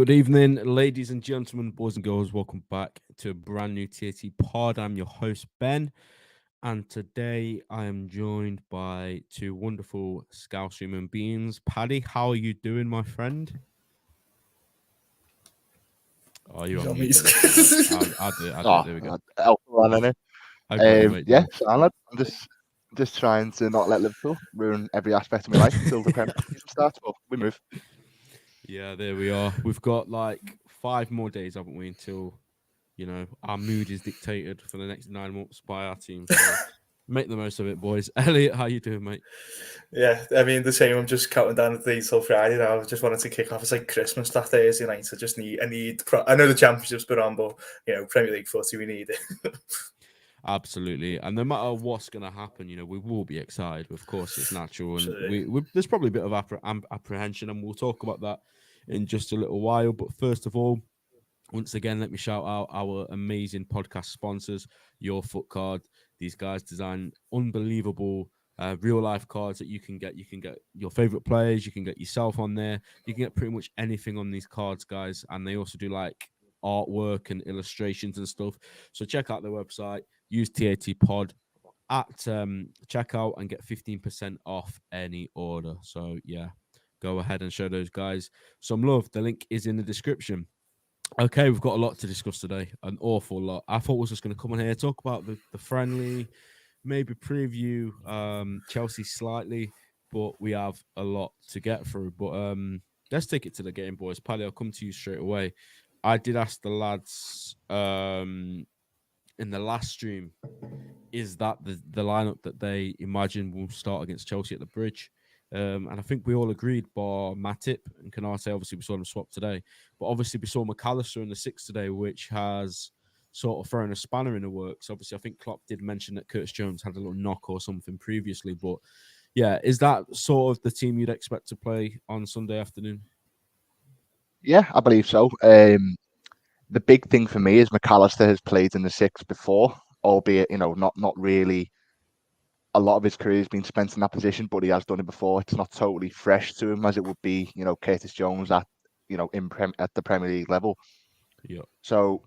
Good evening, ladies and gentlemen, boys and girls. Welcome back to a brand new TAT pod. I'm your host, Ben, and today I am joined by two wonderful Scouse human beings. Paddy, how are you doing, my friend? Oh, you're He's on on mute, mute. buddy. I'll do it. There we go. Alpha innit? How go on, mate? Yeah, so I'm just trying to not let Liverpool ruin every aspect of my life until the Premier League season starts. But we move. Yeah, there we are. We've got like 5 more days, haven't we, until our mood is dictated for the next 9 months by our team. So make the most of it, boys. Elliot, how you doing, mate? Yeah, I mean, the same. I'm just counting down the days till Friday now. I just wanted to kick off. It's like Christmas that Thursday night. So I know the Championship's been on, but, Premier League footy, we need it. Absolutely. And no matter what's going to happen, we will be excited. Of course, it's natural. And Absolutely. there's probably a bit of apprehension, and we'll talk about that in just a little while. But first of all, once again, let me shout out our amazing podcast sponsors, Your Foot Card. These guys design unbelievable real life cards that you can get. You can get your favorite players. You can get yourself on there. You can get pretty much anything on these cards, guys. And they also do like artwork and illustrations and stuff. So check out their website. Use TAT Pod at checkout and get 15% off any order. So yeah, go ahead and show those guys some love. The link is in the description. Okay, we've got a lot to discuss today, an awful lot. I thought we was just going to come on here, talk about the friendly, maybe preview Chelsea slightly, but we have a lot to get through. But let's take it to the game, boys. Paddy, I'll come to you straight away. I did ask the lads in the last stream, is that the lineup that they imagine will start against Chelsea at the Bridge? And I think we all agreed, bar Matip and Canate. Obviously, we saw them swap today. But obviously, we saw McAllister in the 6 today, which has sort of thrown a spanner in the works. Obviously, I think Klopp did mention that Curtis Jones had a little knock or something previously. But yeah, is that sort of the team you'd expect to play on Sunday afternoon? Yeah, I believe so. The big thing for me is McAllister has played in the 6 before, albeit not really. A lot of his career has been spent in that position, but he has done it before. It's not totally fresh to him as it would be, Curtis Jones at the Premier League level. Yeah. So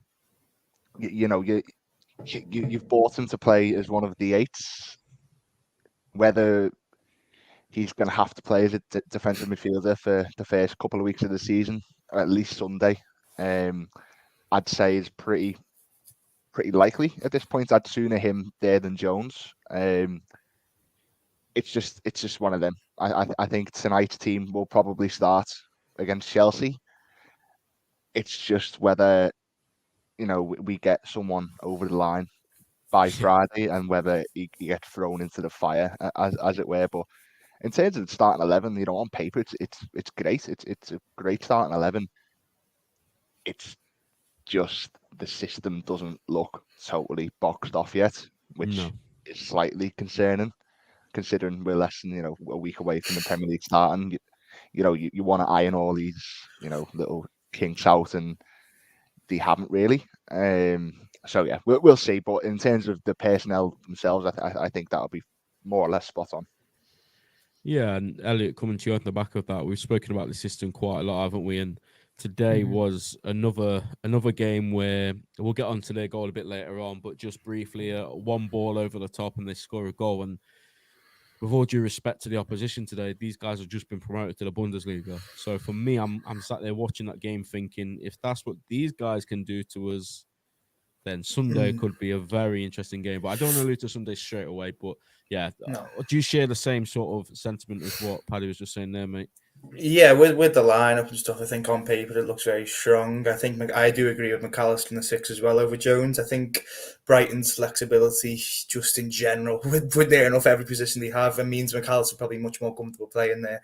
you've bought him to play as one of the 8s. Whether he's going to have to play as a defensive midfielder for the first couple of weeks of the season, or at least Sunday, I'd say is pretty likely at this point. I'd sooner him there than Jones. It's just one of them. I think tonight's team will probably start against Chelsea. It's just whether we get someone over the line by Friday and whether he gets thrown into the fire, as it were. But in terms of the starting 11, on paper it's great. It's a great starting 11. It's just the system doesn't look totally boxed off yet, which is slightly concerning, considering we're less than a week away from the Premier League starting. You want to iron all these little kinks out, and they haven't really. So yeah, we'll see. But in terms of the personnel themselves, I think that'll be more or less spot on. Yeah, and Elliot, coming to you on the back of that, we've spoken about the system quite a lot, haven't we? And today was another game where we'll get on to their goal a bit later on, but just briefly, one ball over the top and they score a goal. And with all due respect to the opposition today, these guys have just been promoted to the Bundesliga. So for me, I'm sat there watching that game thinking, if that's what these guys can do to us, then Sunday could be a very interesting game. But I don't want to allude to Sunday straight away. But yeah, do you share the same sort of sentiment as what Paddy was just saying there, mate? Yeah, with the lineup and stuff, I think on paper it looks very strong. I think I do agree with McAllister in the 6 as well over Jones. I think Brighton's flexibility, just in general, with near enough every position they have, it means McAllister probably much more comfortable playing there.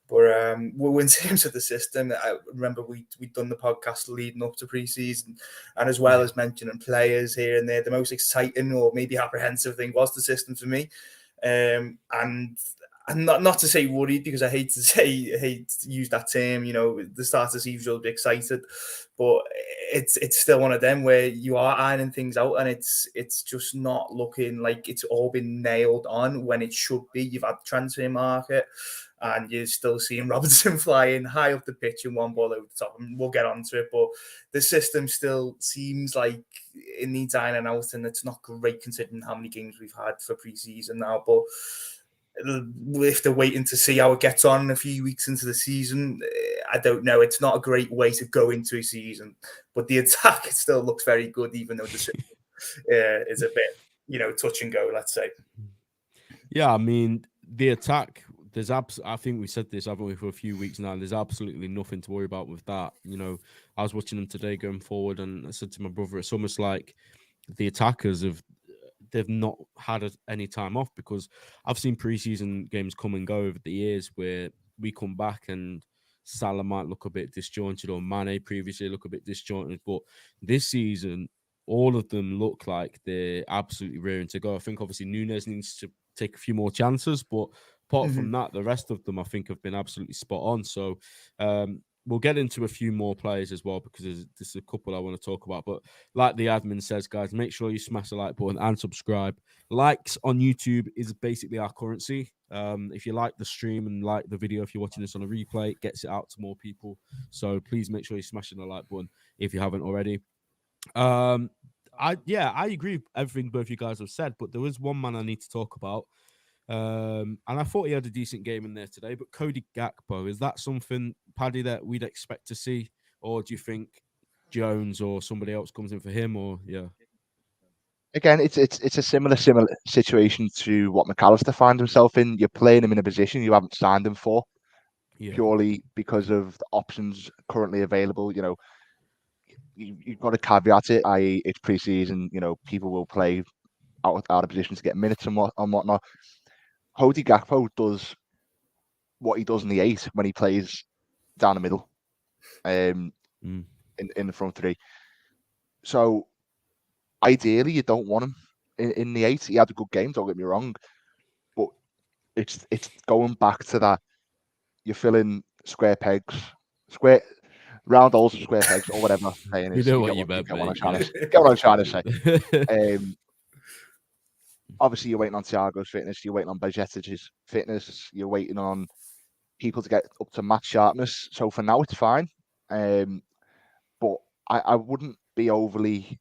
But in terms of the system, I remember we'd done the podcast leading up to pre-season, and as well as mentioning players here and there, the most exciting or maybe apprehensive thing was the system for me. And not to say worried, because I hate to use that term. The start of the season will be excited, but it's still one of them where you are ironing things out, and it's just not looking like it's all been nailed on when it should be. You've had the transfer market, and you're still seeing Robertson flying high up the pitch and one ball over the top. And we'll get onto it, but the system still seems like it needs ironing out, and it's not great considering how many games we've had for pre-season now. But if they're waiting to see how it gets on a few weeks into the season, I don't know. It's not a great way to go into a season, but the attack still looks very good, even though the system is a bit, touch and go, let's say. Yeah, I mean, the attack, I think we said this, haven't we, for a few weeks now, and there's absolutely nothing to worry about with that. I was watching them today going forward, and I said to my brother, it's almost like the attackers they've not had any time off, because I've seen preseason games come and go over the years where we come back and Salah might look a bit disjointed, or Mane previously look a bit disjointed, but this season all of them look like they're absolutely raring to go. I think obviously Nunes needs to take a few more chances, but apart from that, the rest of them I think have been absolutely spot on. So we'll get into a few more players as well, because there's a couple I want to talk about. But like the admin says, guys, make sure you smash the like button and subscribe. Likes on YouTube is basically our currency. If you like the stream and like the video, if you're watching this on a replay, it gets it out to more people. So please make sure you're smashing the like button if you haven't already. I agree with everything both you guys have said, but there was one man I need to talk about. And I thought he had a decent game in there today, but Cody Gakpo, is that something, Paddy, that we'd expect to see? Or do you think Jones or somebody else comes in for him? Or Again, it's a similar situation to what McAllister finds himself in. You're playing him in a position you haven't signed him for, purely because of the options currently available. You've got to caveat it, i.e., it's pre-season. People will play out of position to get minutes and whatnot. Cody Gakpo does what he does in the 8 when he plays down the middle, in the front three. So ideally, you don't want him in the 8. He had a good game, don't get me wrong, but it's going back to that. You're filling round holes and square pegs, or whatever I'm saying is. You know what you meant, get what I'm trying to say. Obviously, you're waiting on Thiago's fitness, you're waiting on Bajetic's fitness, you're waiting on people to get up to match sharpness. So for now, it's fine. But I wouldn't be overly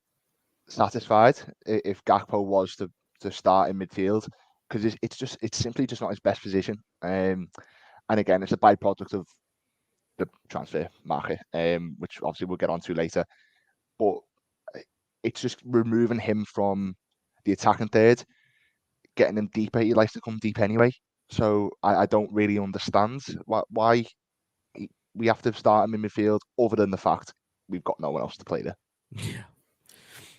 satisfied if Gakpo was to start in midfield, because it's simply just not his best position. And again, it's a byproduct of the transfer market, which obviously we'll get onto later. But it's just removing him from the attacking third, getting him deeper. He likes to come deep anyway. So I don't really understand why we have to start him in midfield, other than the fact we've got no one else to play there. Yeah,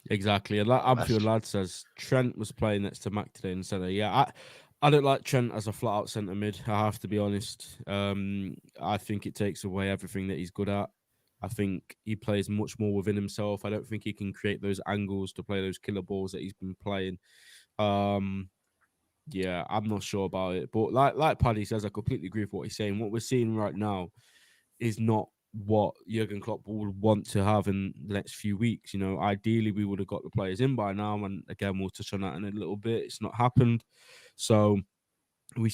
exactly. And like Anfield lad says, Trent was playing next to Mac today in centre. Yeah, I don't like Trent as a flat-out centre mid. I have to be honest. I think it takes away everything that he's good at. I think he plays much more within himself. I don't think he can create those angles to play those killer balls that he's been playing. Yeah, I'm not sure about it. But like Paddy says, I completely agree with what he's saying. What we're seeing right now is not what Jurgen Klopp would want to have in the next few weeks. Ideally, we would have got the players in by now. And again, we'll touch on that in a little bit. It's not happened. So we're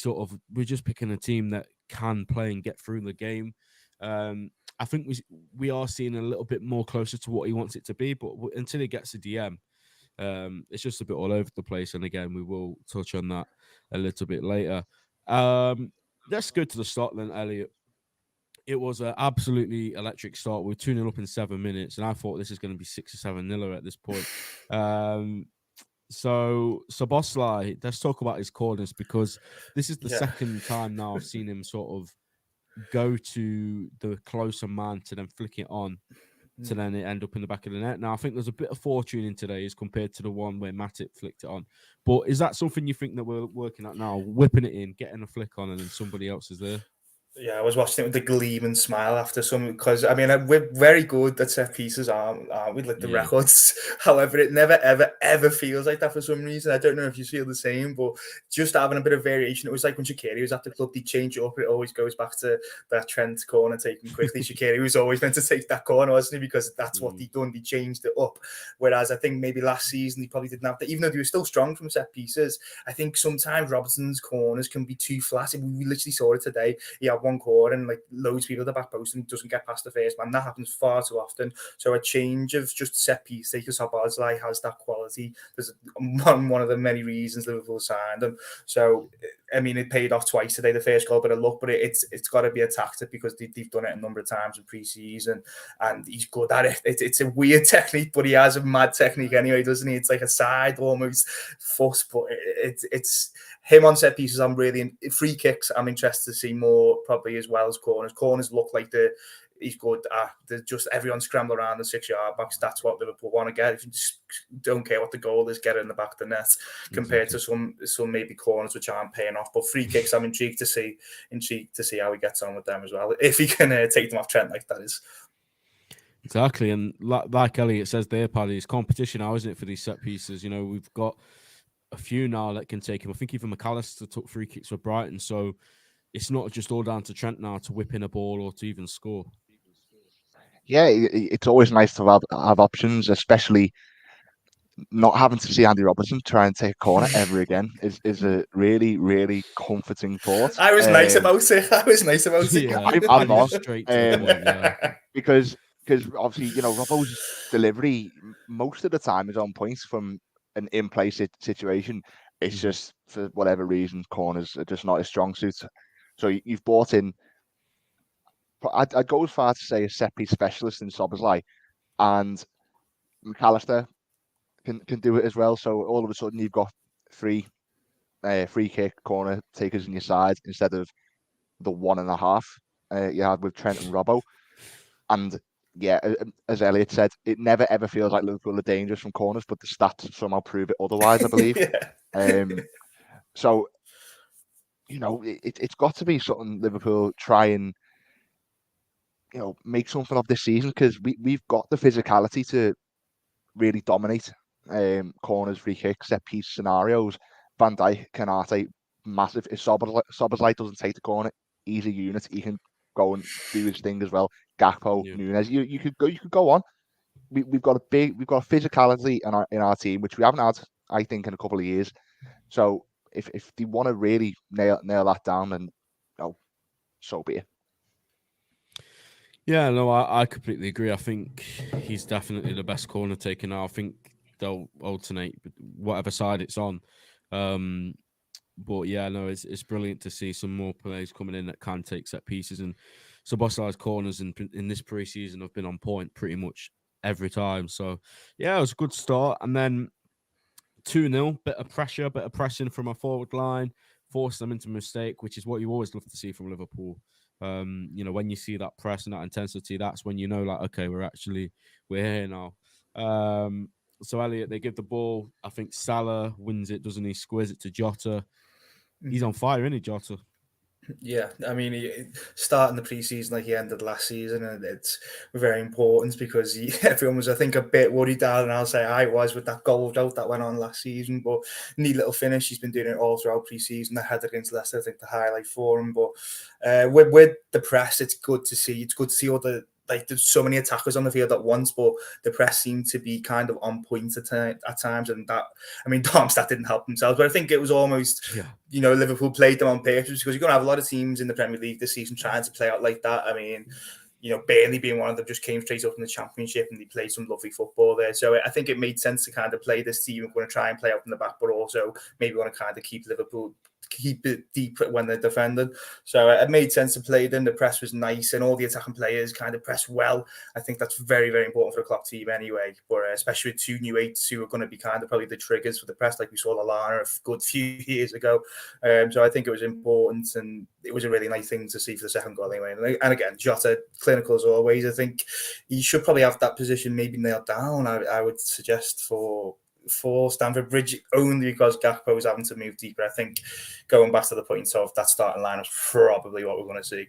just picking a team that can play and get through the game. I think we are seeing a little bit more closer to what he wants it to be. But until he gets a DM, it's just a bit all over the place. And again, we will touch on that a little bit later. Let's go to the start then, Elliot. It was an absolutely electric start. We're 2-0 up in 7 minutes, and I thought this is going to be 6 or 7-0 at this point. So Szoboszlai, let's talk about his corners, because this is the second time now I've seen him sort of go to the closer man to then flick it on to then it end up in the back of the net. Now, I think there's a bit of fortune in today as compared to the one where Matip flicked it on. But is that something you think that we're working at now, whipping it in, getting a flick on, and then somebody else is there? Yeah, I was watching it with the gleam and smile after some, because I mean we're very good at set pieces, aren't we? Like the Yeah. records. However, it never ever feels like that for some reason. I don't know if you feel the same, but just having a bit of variation. It was like when Shaqiri was at the club, they change it up. It always goes back to that Trent corner taken quickly. Shaqiri was always meant to take that corner, wasn't he? Because that's what they done. They changed it up. Whereas I think maybe last season he probably didn't have that. Even though they were still strong from set pieces, I think sometimes Robertson's corners can be too flat. We literally saw it today. He had one corner and like loads of people at the back post and doesn't get past the first man. That happens far too often. So a change of just set piece taker Szoboszlai has that quality. There's one of the many reasons Liverpool signed him. So I mean, it paid off twice today. The first goal, bit of luck, but it's got to be a tactic because they've done it a number of times in pre-season, and he's good at it. It's a weird technique, but he has a mad technique anyway, doesn't he? It's like a side almost foot, but it's him on set pieces. I'm really free kicks. I'm interested to see more probably as well as corners. Corners look like he's good at just everyone scramble around the 6-yard box. That's what Liverpool want to get. If you just don't care what the goal is, get it in the back of the net. Compared to some maybe corners which aren't paying off. But free kicks, I'm intrigued to see how he gets on with them as well. If he can take them off Trent like that is. Exactly, and like Elliot says there, Paddy, it's competition now, isn't it, for these set pieces? You know, we've got a few now that can take him. I think even McAllister took free kicks for Brighton, so it's not just all down to Trent now to whip in a ball or to even score. Yeah, it's always nice to have options, especially not having to see Andy Robertson try and take a corner ever again is a really, really comforting thought. I was nice about it. Yeah, I'm not straight to the point. Yeah, because obviously, you know, Robbo's delivery most of the time is on point from an in-play situation. It's just for whatever reason corners are just not his strong suit. So you've brought in, I'd go as far to say, a set piece specialist in Szoboszlai, and McAllister can do it as well. So all of a sudden you've got three free kick corner takers in your side instead of the 1.5 you had with Trent and Robbo. And yeah, as Elliot said, it never ever feels like Liverpool are dangerous from corners, but the stats somehow prove it otherwise, I believe. So you know, it's got to be something Liverpool try and, you know, make something of this season, because we've got the physicality to really dominate corners, free kicks, set piece scenarios. Van Dijk, Canate, massive. If Szoboszlai doesn't take the corner, he's a unit. He can go and do his thing as well. Gakpo, Nunes, you could go on. We've got a physicality in our team, which we haven't had, I think, in a couple of years. So if they want to really nail that down, then so be it. Yeah, no, I completely agree. I think he's definitely the best corner taker now. I think they'll alternate whatever side it's on. But yeah, no, it's brilliant to see some more players coming in that can take set pieces. And Szoboszlai's corners in this preseason have been on point pretty much every time. So yeah, it was a good start. And then 2-0, bit of pressure, bit of pressing from a forward line, force them into a mistake, which is what you always love to see from Liverpool. You know, when you see that press and that intensity, that's when you know, like, okay, we're here now. So Elliot, they give the ball. I think Salah wins it, doesn't he? Squares it to Jota. He's on fire, isn't he, Jota? Yeah, I mean, starting the preseason like he ended last season, and it's very important because everyone was, I think, a bit worried down, and I'll say I was with that goal out that went on last season. But neat little finish. He's been doing it all throughout preseason. The header against Leicester, I think, the highlight for him. But with the press, it's good to see. It's good to see all the. Like, there's so many attackers on the field at once, but the press seemed to be kind of on point at times. And that, I mean, Darmstadt didn't help themselves, but I think it was almost, Liverpool played them on purpose, because you're going to have a lot of teams in the Premier League this season trying to play out like that. I mean, Burnley being one of them just came straight up in the Championship and they played some lovely football there. So I think it made sense to kind of play this team. We're going to try and play out in the back, but also maybe want to kind of keep it deep when they're defending. So it made sense to play them. The press was nice and all the attacking players kind of pressed well. I think that's very, very important for a club team anyway, but especially with two new eights who are going to be kind of probably the triggers for the press, like we saw Lavia a good few years ago. So I think it was important, and it was a really nice thing to see for the second goal anyway. And again, Jota, clinical as always. I think he should probably have that position maybe nailed down, I would suggest, for for Stamford Bridge only because Gakpo is having to move deeper. I think going back to the point of that starting line is probably what we're going to see.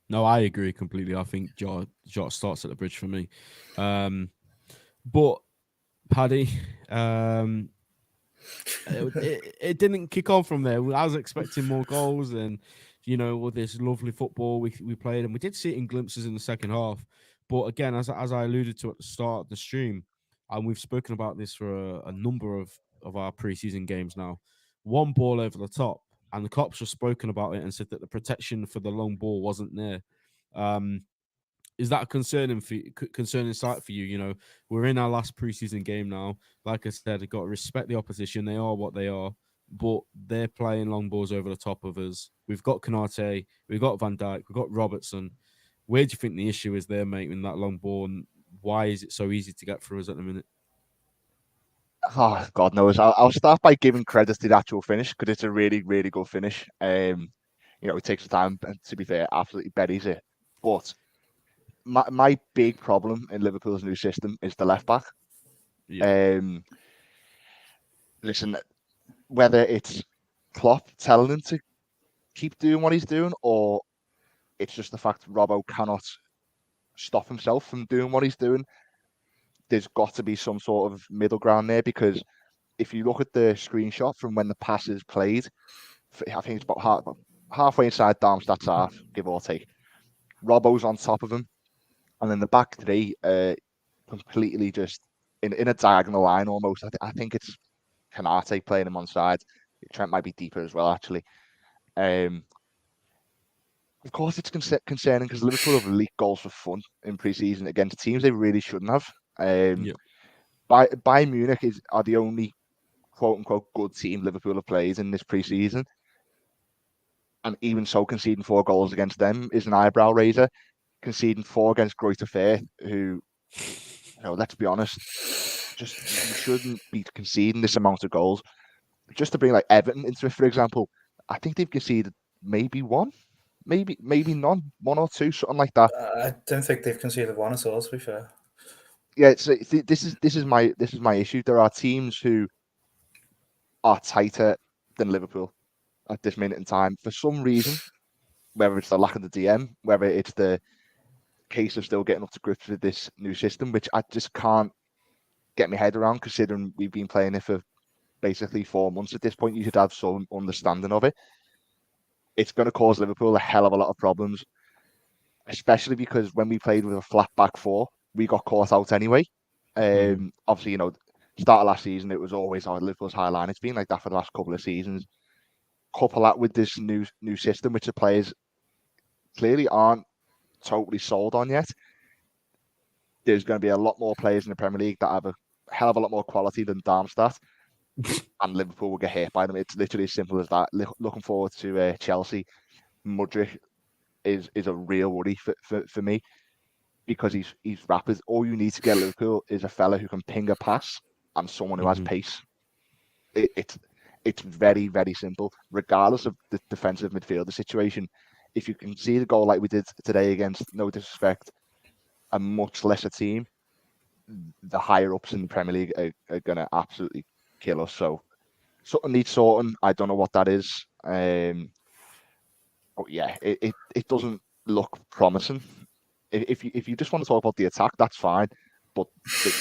No, I agree completely. I think Jota starts at the Bridge for me. But Paddy, it didn't kick on from there. I was expecting more goals and, all this lovely football we played, and we did see it in glimpses in the second half. But again, as I alluded to at the start of the stream, and we've spoken about this for a number of our preseason games now, one ball over the top, and the cops have spoken about it and said that the protection for the long ball wasn't there. Is that a concerning sight for you? We're in our last preseason game now. Like I said, we've got to respect the opposition. They are what they are, but they're playing long balls over the top of us. We've got Konate, we've got Van Dijk, we've got Robertson. Where do you think the issue is there, mate, in that long ball, and why is it so easy to get through us at the minute? Oh, God knows. I'll start by giving credit to the actual finish because it's a really, really good finish. It takes the time, and to be fair, absolutely buries it. But my big problem in Liverpool's new system is the left back. Yeah. Listen, whether it's Klopp telling him to keep doing what he's doing, or it's just the fact Robbo cannot stop himself from doing what he's doing, there's got to be some sort of middle ground there, because if you look at the screenshot from when the pass is played, I think it's about halfway inside Darmstadt's half, give or take. Robbo's on top of him, and then the back three completely just in a diagonal line almost. I think it's Konate playing him on side. Trent might be deeper as well, actually. Of course, it's concerning because Liverpool have leaked goals for fun in pre-season against teams they really shouldn't have. Bayern Munich are the only quote-unquote good team Liverpool have played in this pre-season. And even so, conceding 4 goals against them is an eyebrow raiser. Conceding 4 against Greuther Fürth, who, let's be honest, just you shouldn't be conceding this amount of goals. Just to bring like Everton into it, for example, I think they've conceded maybe 1, maybe none, 1 or 2, something like that. I don't think they've conceded 1 at all, to be fair. Yeah, this is my issue. There are teams who are tighter than Liverpool at this minute in time for some reason, whether it's the lack of the DM, whether it's the case of still getting up to grips with this new system, which I just can't get my head around, considering we've been playing it for basically 4 months at this point. You should have some understanding of it. It's going to cause Liverpool a hell of a lot of problems, especially because when we played with a flat back 4, we got caught out anyway. Obviously, start of last season, it was always Liverpool's high line. It's been like that for the last couple of seasons. Couple that with this new system, which the players clearly aren't totally sold on yet. There's going to be a lot more players in the Premier League that have a hell of a lot more quality than Darmstadt, and Liverpool will get hit by them. It's literally as simple as that. Looking forward to Chelsea. Mudryk is a real worry for me, because he's rapid. All you need to get Liverpool is a fella who can ping a pass and someone who has pace. It's very, very simple, regardless of the defensive midfielder situation. If you can see the goal like we did today against, no disrespect, a much lesser team, the higher ups in the Premier League are going to absolutely kill us. So something needs sorting. I don't know what that is. But yeah, it doesn't look promising. If you just want to talk about the attack, that's fine, but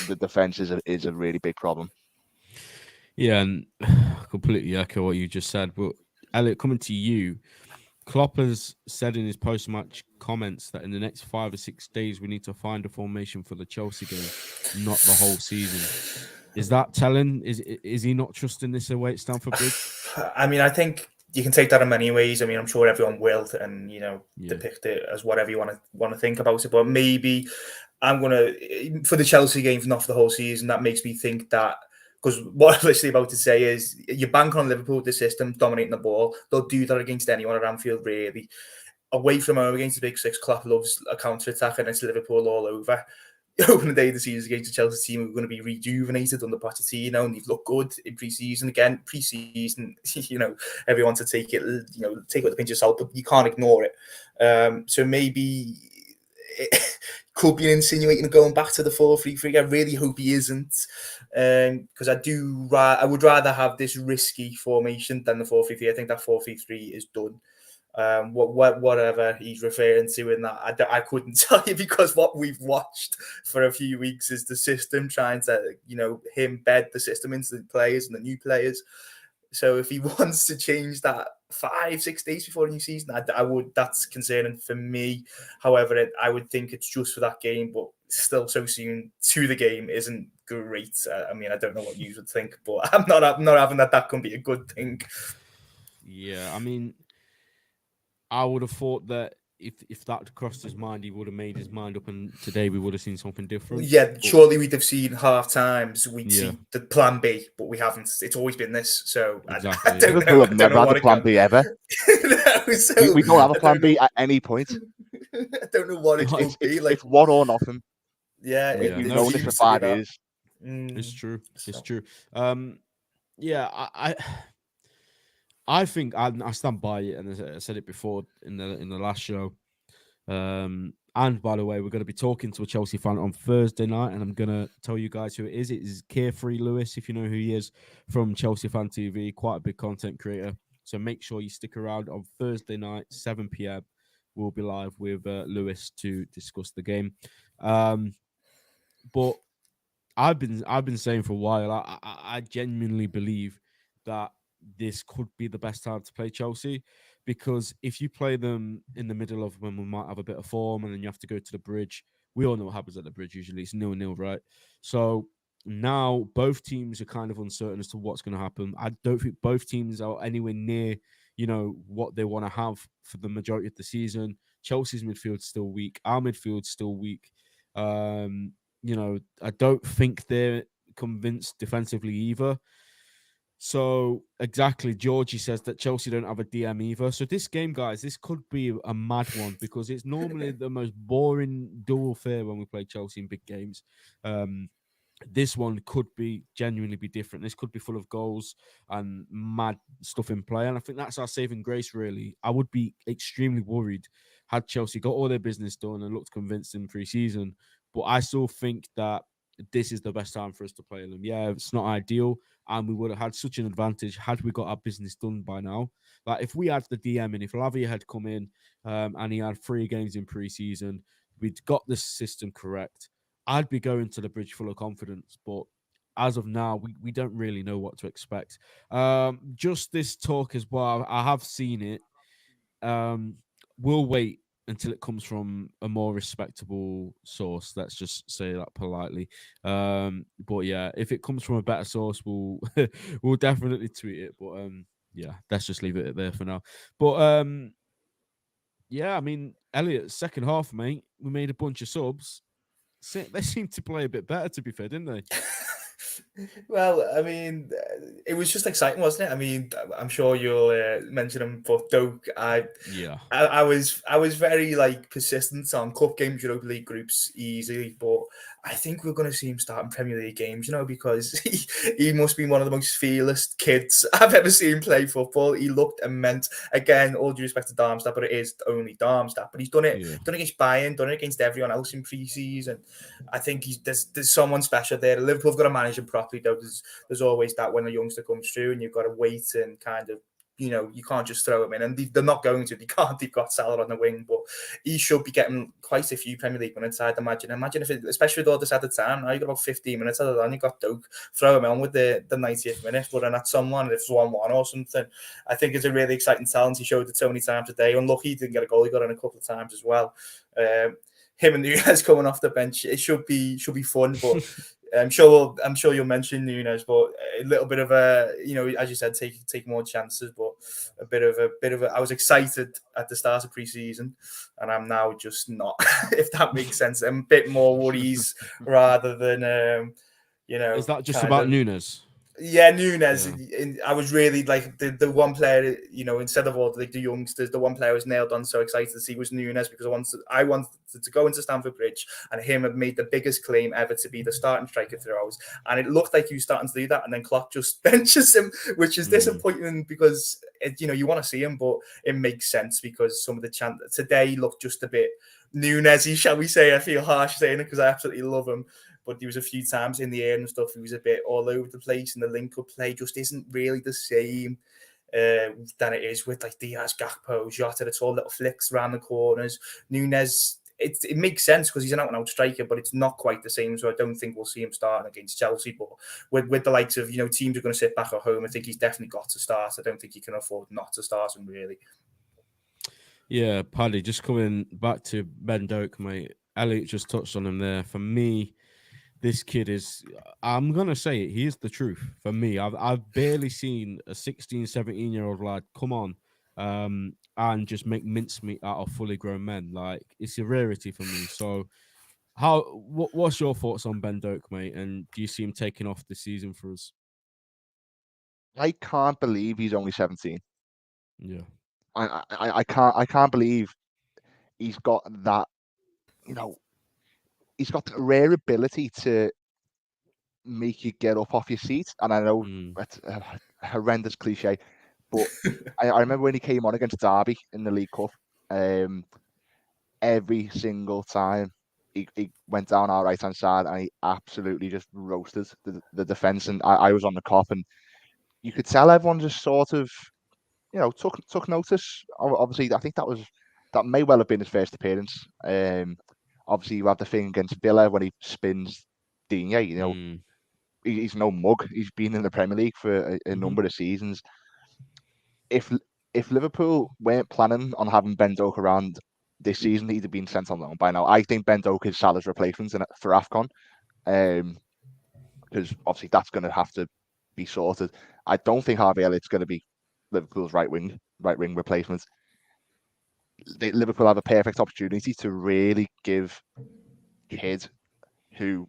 the defense is a really big problem. Yeah, and completely echo what you just said. But Elliot, coming to you, Klopp has said in his post-match comments that in the next 5 or 6 days we need to find a formation for the Chelsea game, not the whole season. Is that telling? Is he not trusting this away at Stamford Bridge? I mean, I think you can take that in many ways. I mean, I'm sure everyone will, and depict it as whatever you want to think about it. But maybe I'm gonna, for the Chelsea game, not for the whole season. That makes me think that, because what I'm literally about to say is you bank on Liverpool with the system dominating the ball. They'll do that against anyone at Anfield, really. Away from home against the Big Six, Klopp loves a counter-attack, and it's Liverpool all over. Opening day of the season against the Chelsea team, we're going to be rejuvenated under Pochettino, and they've looked good in pre-season. Again, pre-season, everyone to take it, take it with a pinch of salt, but you can't ignore it. So maybe it could be insinuating going back to the 4-3-3. I really hope he isn't, because I would rather have this risky formation than the 4-3-3. I think that 4-3-3 is done. Whatever he's referring to in that, I couldn't tell you, because what we've watched for a few weeks is the system trying to, him bed the system into the players and the new players. So if he wants to change that 5-6 days before the new season, I would. That's concerning for me. However, I would think it's just for that game, but still so soon to the game isn't great. I mean, I don't know what you would think, but I'm not having that can be a good thing. Yeah, I mean, I would have thought that if that crossed his mind, he would have made his mind up, and today we would have seen something different. Yeah, surely we'd have seen half times. We'd see the plan B, but we haven't. It's always been this. So exactly. I don't Liverpool know. have never had a plan B ever. No, so we don't have a plan B at any point. I don't know what it would be like. It's one or nothing. Yeah, we've known this for 5 years. It's true. It's true. Yeah, I think I stand by it, and I said it before in the last show. And by the way, we're going to be talking to a Chelsea fan on Thursday night, and I'm going to tell you guys who it is. It is Carefree Lewis, if you know who he is, from Chelsea Fan TV, quite a big content creator. So make sure you stick around on Thursday night, 7 p.m. We'll be live with Lewis to discuss the game. But I've been saying for a while, I genuinely believe that this could be the best time to play Chelsea, because if you play them in the middle of when we might have a bit of form and then you have to go to the bridge, we all know what happens at the bridge usually. It's 0-0, right? So now both teams are kind of uncertain as to what's going to happen. I don't think both teams are anywhere near, what they want to have for the majority of the season. Chelsea's midfield's still weak. Our midfield's still weak. I don't think they're convinced defensively either. So exactly, Georgie says that Chelsea don't have a DM either. So this game, guys, this could be a mad one, because it's normally the most boring dual fare when we play Chelsea in big games. This one could genuinely be different. This could be full of goals and mad stuff in play. And I think that's our saving grace, really. I would be extremely worried had Chelsea got all their business done and looked convinced in pre-season. But I still think that this is the best time for us to play them. Yeah, it's not ideal, and we would have had such an advantage had we got our business done by now. Like if we had the DM and if Lavia had come in and he had 3 games in pre-season, we'd got the system correct, I'd be going to the bridge full of confidence. But as of now, we don't really know what to expect. Just this talk as well, I have seen it. We'll wait until it comes from a more respectable source. Let's just say that politely. But yeah, if it comes from a better source, we'll we'll definitely tweet it. But yeah, let's just leave it there for now. But yeah, I mean, Elliot, second half, mate, we made a bunch of subs. They seem to play a bit better, to be fair, didn't they? Well, I mean, it was just exciting, wasn't it? I mean, I'm sure you'll mention him, but Doak, I was very persistent on cup games, Europa League groups easily, but I think we're going to see him start in Premier League games, because he must be one of the most fearless kids I've ever seen play football. He looked immense. Again, all due respect to Darmstadt, but it is only Darmstadt. But he's done it, done it against Bayern, done it against everyone else in pre-season. I think there's someone special there. Liverpool have got to manage him properly, though. There's always that when a youngster comes through and you've got to wait and kind of, you can't just throw him in, and they're not going to. They can't. They've got Salah on the wing, but he should be getting quite a few Premier League minutes. I'd imagine if especially with all this added time, now you've got about 15 minutes added on. You've got Doak, throw him on with the 90th minute, but then at someone, if it's 1-1 or something, I think it's a really exciting talent. He showed it so many times today. Unlucky he didn't get a goal. He got in a couple of times as well. Him and Nunez coming off the bench, it should be fun, but. I'm sure you'll mention Nunez, but a little bit of a, as you said, take more chances, but a bit of a. I was excited at the start of pre-season, and I'm now just not. If that makes sense, I'm a bit more worries rather than, Is that just about Nunez? Yeah, Nunes. Yeah. I was really like the one player, instead of all like the youngsters, the one player I was nailed on. So excited to see was Nunes because I wanted to go into Stamford Bridge and him had made the biggest claim ever to be the starting striker throughout, and it looked like he was starting to do that, and then Klopp just benches him, which is disappointing because you want to see him, but it makes sense because some of the chant today looked just a bit Nunes-y, shall we say? I feel harsh saying it because I absolutely love him. But there was a few times in the air and stuff, he was a bit all over the place, and the link-up play just isn't really the same than it is with like Diaz, Gakpo, Jota. It's all little flicks around the corners. Nunes, it makes sense because he's an out-and-out striker, but it's not quite the same. So I don't think we'll see him starting against Chelsea. But with the likes of teams are going to sit back at home, I think he's definitely got to start. I don't think he can afford not to start him really. Yeah, Paddy, just coming back to Ben Doak, mate. Elliot just touched on him there. For me, this kid is, I'm going to say it, he is the truth for me. I've barely seen a 16, 17-year-old lad come on and just make mincemeat out of fully grown men. Like, it's a rarity for me. So, what's your thoughts on Ben Doak, mate? And do you see him taking off this season for us? I can't believe he's only 17. Yeah. I can't believe he's got that, he's got the rare ability to make you get up off your seat. And I know that's a horrendous cliche, but I remember when he came on against Derby in the League Cup, every single time he went down our right-hand side and he absolutely just roasted the defence. And I was on the cop, and you could tell everyone just sort of, took notice. Obviously, I think that may well have been his first appearance. Obviously, you have the thing against Villa when he spins Digne. He's no mug. He's been in the Premier League for a number of seasons. If Liverpool weren't planning on having Ben Doak around this season, he'd have been sent on loan by now. I think Ben Doak is Salah's replacement for AFCON, because obviously that's going to have to be sorted. I don't think Harvey Elliott's going to be Liverpool's right wing replacement. Liverpool have a perfect opportunity to really give kid who,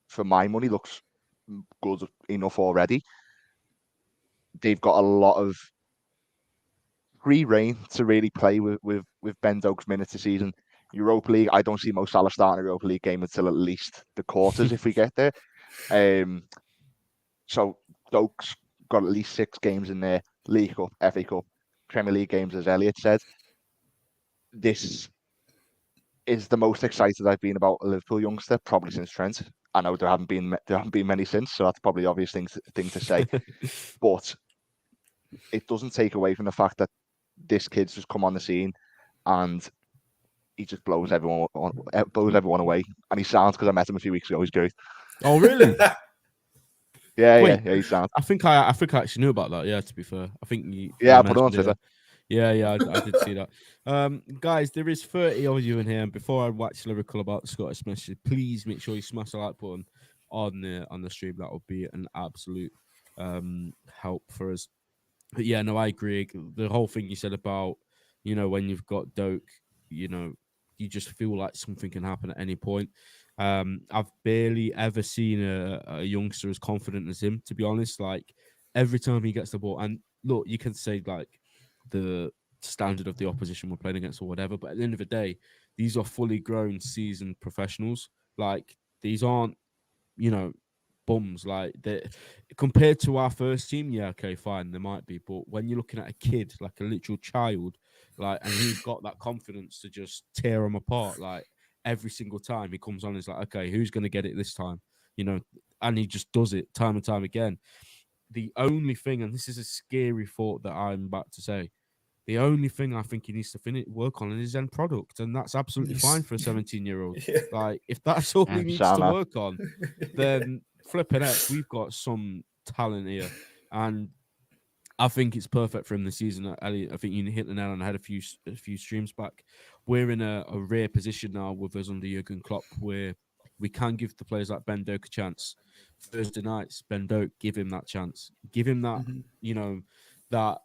for my money, looks good enough already. They've got a lot of free reign to really play with Ben Doak's minutes this season. Europa League, I don't see Mo Salah starting a Europa League game until at least the quarters if we get there. So Doak's got at least 6 games in there: League Cup, FA Cup, Premier League games, as Elliot said. This is the most excited I've been about a Liverpool youngster probably since Trent. I know there haven't been many since, so that's probably the obvious thing to say. But it doesn't take away from the fact that this kid's just come on the scene and he just blows everyone away. And he sounds, because I met him a few weeks ago, he's great. Oh, really? yeah, he sounds. I think I actually knew about that. Yeah, to be fair, I think I put it on Twitter. Yeah, I did see that. Guys, there is 30 of you in here, and before I wax lyrical about the Scottish message, please make sure you smash the like button on the stream. That would be an absolute help for us. But yeah, no, I agree. The whole thing you said about, when you've got Doak, you just feel like something can happen at any point. I've barely ever seen a youngster as confident as him, to be honest. Like, every time he gets the ball, and look, you can say like the standard of the opposition we're playing against or whatever, but at the end of the day, these are fully grown, seasoned professionals. Like, these aren't, bums. Like, compared to our first team, yeah, okay, fine, there might be, but when you're looking at a kid, like a literal child, like, and he's got that confidence to just tear them apart, like, every single time he comes on, it's like, okay, who's going to get it this time? And he just does it time and time again. The only thing, and this is a scary thought that I'm about to say, the only thing I think he needs to work on is his end product, and that's absolutely fine for a 17-year-old. Yeah. Like, if that's all he needs to work on, then flipping heck, we've got some talent here, and I think it's perfect for him this season. Elliot, I think you hit the nail on the head a few streams back. We're in a rare position now with us under Jurgen Klopp, where we can give the players like Ben Doak a chance. Thursday nights, Ben Doak, give him that chance. Give him that, that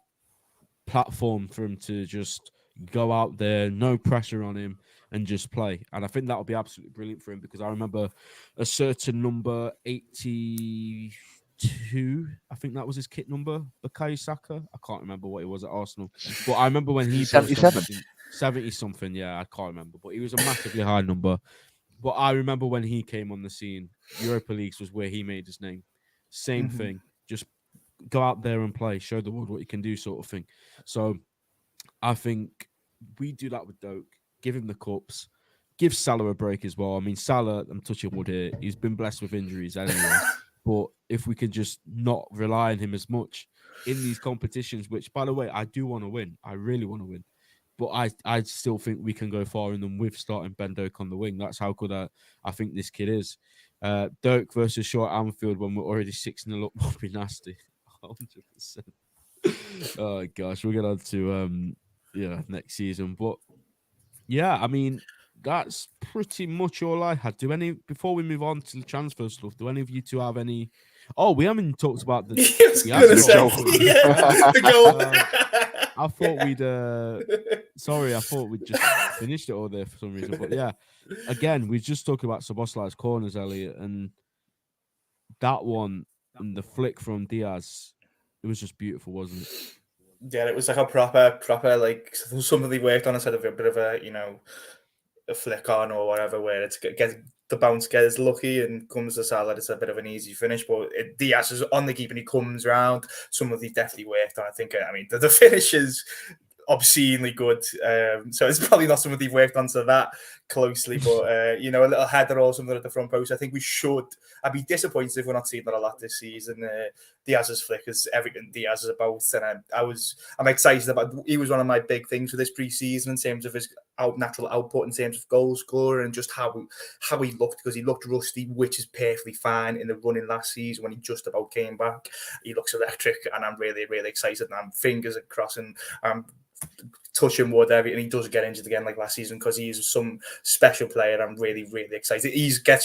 platform for him to just go out there, no pressure on him, and just play. And I think that would be absolutely brilliant for him, because I remember a certain number, 80, 2. I think that was his kit number, Bukayo Saka. I can't remember what it was at Arsenal, but I remember when he burst on the 77. scene, 70 something. Yeah, I can't remember, but it was a massively high number. But I remember when he came on the scene, Europa Leagues was where he made his name. Same thing, just go out there and play, show the world what you can do, sort of thing. So I think we do that with Doak. Give him the cups. Give Salah a break as well. I mean, Salah, I'm touching wood here. He's been blessed with injuries anyway. But if we can just not rely on him as much in these competitions, which, by the way, I do want to win. I really want to win. But I still think we can go far in them with starting Ben Doak on the wing. That's how good I think this kid is. Doak versus Shaw at Anfield when we're already 6-0 up would be nasty. 100%. Oh, gosh. We'll get on to next season. But, yeah, I mean, that's pretty much all I had. Before we move on to the transfer stuff, do any of you two have any? Oh, we haven't talked about the. I was gonna say, the goal. I thought I thought we'd just finished it all there for some reason. But yeah, again, we just talked about Szoboszlai's corners, Elliot, and that one and the flick from Diaz, it was just beautiful, wasn't it? Yeah, it was like a proper like something they worked on instead of a bit of a a flick on or whatever, where it's the bounce gets lucky and comes to Salah. It's a bit of an easy finish, but Diaz is on the keeper and he comes round. Something they definitely worked on. I think. I mean, the finish is obscenely good. So it's probably not something they've worked on to that closely, but a little header or something at the front post. I think we should. I'd be disappointed if we're not seeing that a lot this season. Diaz's flick is everything Diaz is about, and I'm excited about. He was one of my big things for this pre-season in terms of his natural output, in terms of goal scorer, and just how he looked, because he looked rusty, which is perfectly fine in the running last season when he just about came back. He looks electric, and I'm really, really excited. And I'm fingers are crossing. Touching wood, and he doesn't get injured again like last season, because he's some special player. I'm really, really excited.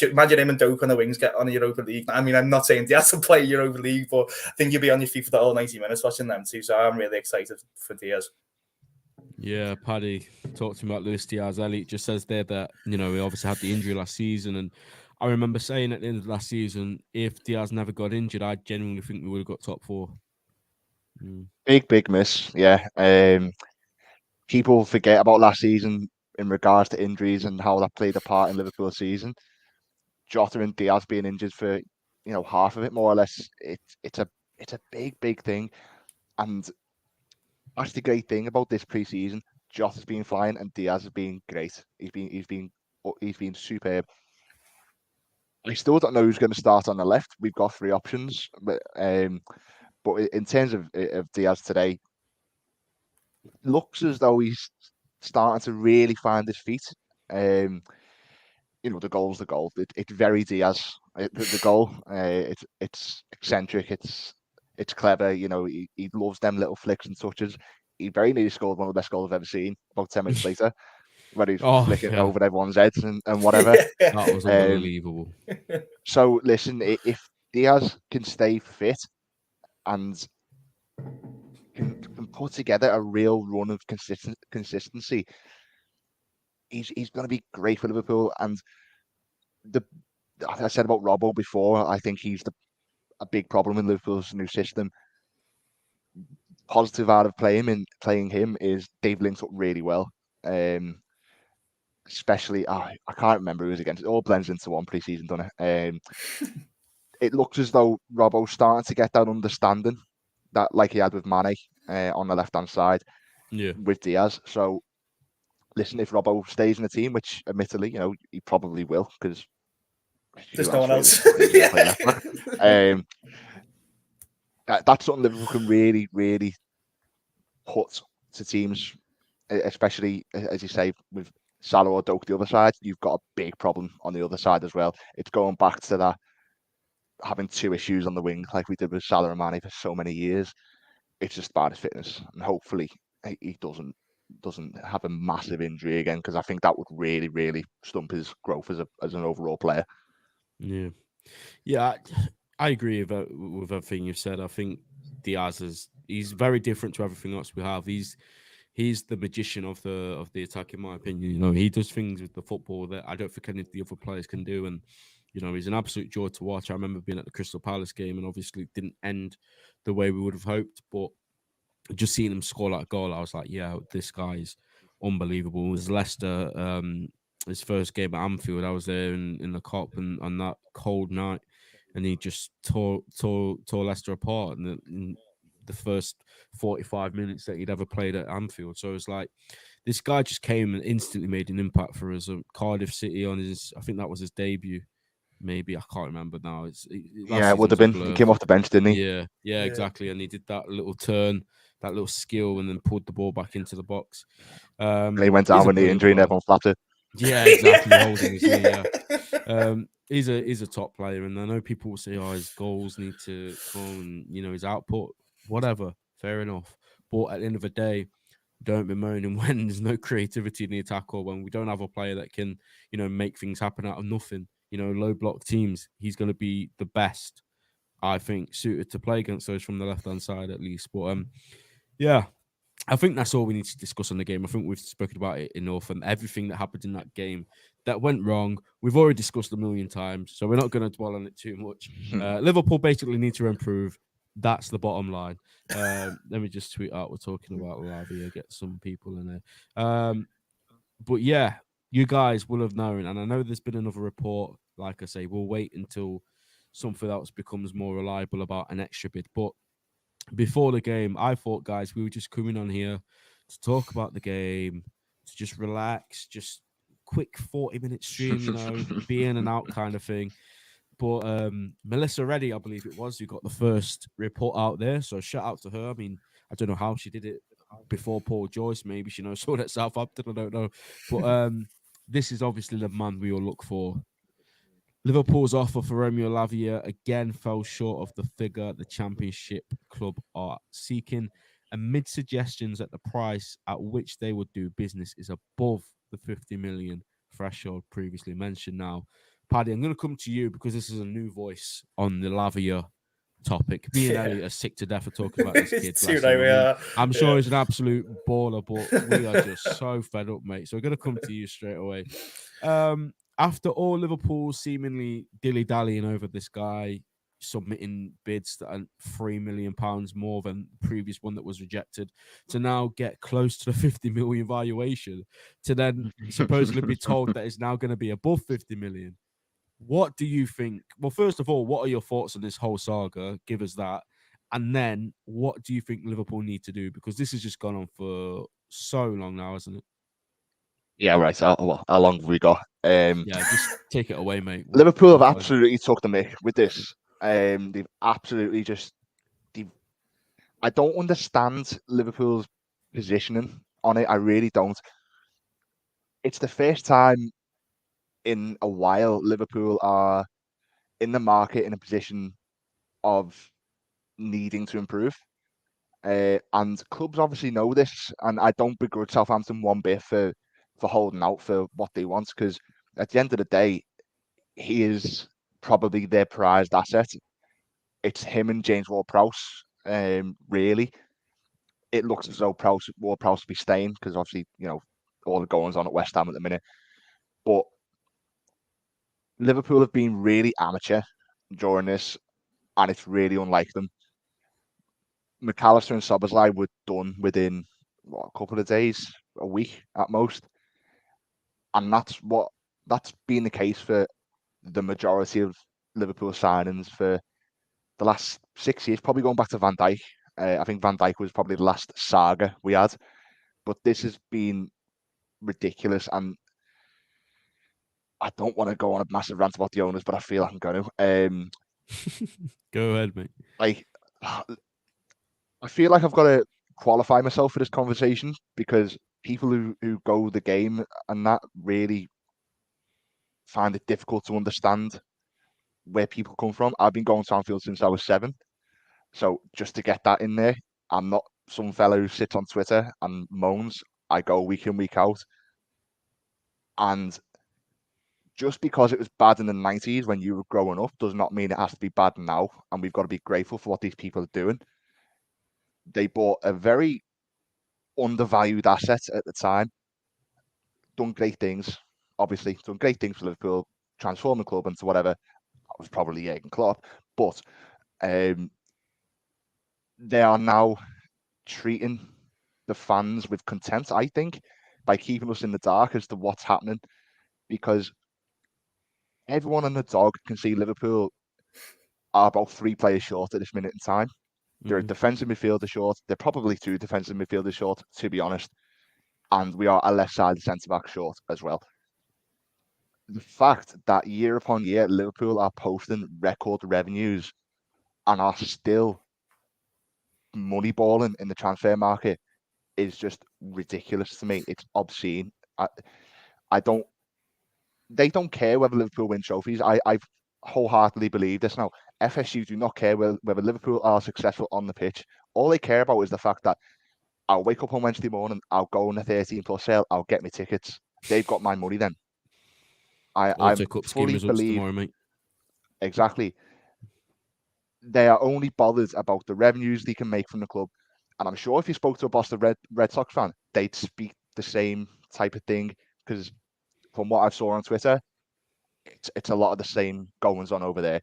Imagine him and Doak on the wings get on a Europa League. I mean, I'm not saying he has to play Europa League, but I think you'll be on your feet for the whole 90 minutes watching them too. So I'm really excited for Diaz. Yeah, Paddy talked to me about Luis Diaz. Elliot just says there that, he obviously had the injury last season. And I remember saying at the end of last season, if Diaz never got injured, I genuinely think we would have got top 4. Big miss. Yeah. People forget about last season in regards to injuries and how that played a part in Liverpool's season. Jota and Diaz being injured for half of it, more or less. It's a big thing, and that's the great thing about this pre-season. Jota's been flying and Diaz has been great. He's been superb. I still don't know who's going to start on the left. We've got 3 options, but in terms of Diaz today, looks as though he's starting to really find his feet. The goal's the goal. It's very Diaz. The goal. It's eccentric. It's clever. He loves them little flicks and touches. He very nearly scored one of the best goals I've ever seen. About 10 minutes later, when he's flicking over everyone's heads and whatever. That was unbelievable. So listen, if Diaz can stay fit and can put together a real run of consistency, he's going to be great for Liverpool. And I said about Robbo before, I think he's a big problem in Liverpool's new system. Positive out of playing him is Dave linked up really well. Especially, I can't remember who was against. It all blends into one pre-season, doesn't it? It looks as though Robbo's starting to get that understanding that, like he had with Mane on the left-hand side, with Diaz. So, listen, if Robbo stays in the team, which admittedly, he probably will, because there's no one else. That's something Liverpool can really, really put to teams, especially, as you say, with Salah or Doak the other side. You've got a big problem on the other side as well. It's going back to that, having 2 issues on the wing like we did with Salah and Mane for so many years. It's just about his fitness, and hopefully he doesn't have a massive injury again, because I think that would really, really stump his growth as an overall player. Yeah, I agree with everything you've said. I think Diaz he's very different to everything else we have. He's the magician of the attack, in my opinion. He does things with the football that I don't think any of the other players can do, and You know, he's an absolute joy to watch. I remember being at the Crystal Palace game, and obviously it didn't end the way we would have hoped, but just seeing him score that goal, I was like, yeah, this guy's unbelievable. It was Leicester, his first game at Anfield. I was there in the Cop and on that cold night, and he just tore Leicester apart in the first 45 minutes that he'd ever played at Anfield. So it was like this guy just came and instantly made an impact for us. Cardiff City on his, I think that was his debut. Maybe I can't remember now. Last Yeah, it would season's have a been. He blur. came off the bench, didn't he? Yeah, exactly. And he did that little turn, that little skill, and then pulled the ball back into the box. And he went He's down a with the brilliant injury and player. everyone flapped it. Yeah, exactly. Yeah. Holding his knee. Yeah. He's a top player, and I know people will say, "Oh, his goals need to come," and his output, whatever. Fair enough. But at the end of the day, don't be moaning when there's no creativity in the attack or when we don't have a player that can, make things happen out of nothing. Low block teams, he's going to be the best, I think, suited to play against those from the left hand side at least. But yeah, I think that's all we need to discuss on the game. I think we've spoken about it enough, and everything that happened in that game that went wrong, we've already discussed a million times, so we're not going to dwell on it too much. Liverpool basically need to improve. That's the bottom line. Let me just tweet out we're talking about Lavia, get some people in there. But yeah, you guys will have known, and I know there's been another report. Like I say, we'll wait until something else becomes more reliable about an extra bid. But before the game, I thought, guys, we were just coming on here to talk about the game, to just relax, just quick 40-minute stream, be in and out kind of thing. But Melissa Reddy, I believe it was, who got the first report out there. So shout out to her. I mean, I don't know how she did it before Paul Joyce. Maybe she knows someone at Southampton. I don't know. But this is obviously the man we all look for. Liverpool's offer for Romeo Lavia again fell short of the figure the Championship club are seeking, amid suggestions that the price at which they would do business is above the 50 million threshold previously mentioned. Now, Paddy, I'm going to come to you because this is a new voice on the Lavia topic. Me and Elliot are sick to death of talking about this kid. Bless him. I'm sure he's an absolute baller, but we are just so fed up, mate. So we're going to come to you straight away. After all Liverpool seemingly dilly-dallying over this guy, submitting bids that are £3 million more than the previous one that was rejected, to now get close to the 50 million valuation, to then supposedly be told that it's now going to be above 50 million. What do you think? Well, first of all, what are your thoughts on this whole saga? Give us that. And then what do you think Liverpool need to do? Because this has just gone on for so long now, hasn't it? Yeah, right. How long have we got? Yeah, just take it away, mate. Liverpool have absolutely took the mick with this. They've absolutely just. I don't understand Liverpool's positioning on it. I really don't. It's the first time in a while Liverpool are in the market in a position of needing to improve. And clubs obviously know this, and I don't begrudge Southampton one bit for holding out for what they want, because at the end of the day, he is probably their prized asset. It's him and James Ward-Prowse. Really, it looks as though Ward-Prowse will be staying because obviously all the goings on at West Ham at the minute. But Liverpool have been really amateur during this, and it's really unlike them. McAllister and Szoboszlai were done within a couple of days, a week at most, and that's been the case for the majority of Liverpool signings for the last 6 years, probably going back to Van Dijk. I think Van Dijk was probably the last saga we had, but this has been ridiculous, and I don't want to go on a massive rant about the owners, but I feel I'm going to. Go ahead, mate. Like, I feel like I've got to qualify myself for this conversation because people who go the game and that really find it difficult to understand where people come from. I've been going to Anfield since I was 7. So just to get that in there, I'm not some fellow who sits on Twitter and moans. I go week in, week out. And just because it was bad in the 90s when you were growing up does not mean it has to be bad now. And we've got to be grateful for what these people are doing. They bought a very undervalued asset at the time, done great things, obviously, done great things for Liverpool, transform the club into whatever. That was probably Jurgen Klopp, but they are now treating the fans with contempt, I think, by keeping us in the dark as to what's happening, because everyone and the dog can see Liverpool are about 3 players short at this minute in time. They're a defensive midfielder short. They're probably 2 defensive midfielders short, to be honest. And we are a left-sided centre-back short as well. The fact that year upon year, Liverpool are posting record revenues and are still moneyballing in the transfer market is just ridiculous to me. It's obscene. I don't. They don't care whether Liverpool win trophies. I wholeheartedly believe this now. FSU do not care whether Liverpool are successful on the pitch. All they care about is the fact that I'll wake up on Wednesday morning, I'll go on a 13+ sale, I'll get my tickets. They've got my money then. I fully believe tomorrow, mate. Exactly. They are only bothered about the revenues they can make from the club. And I'm sure if you spoke to a Boston Red Sox fan, they'd speak the same type of thing. Because from what I've saw on Twitter, it's a lot of the same goings on over there.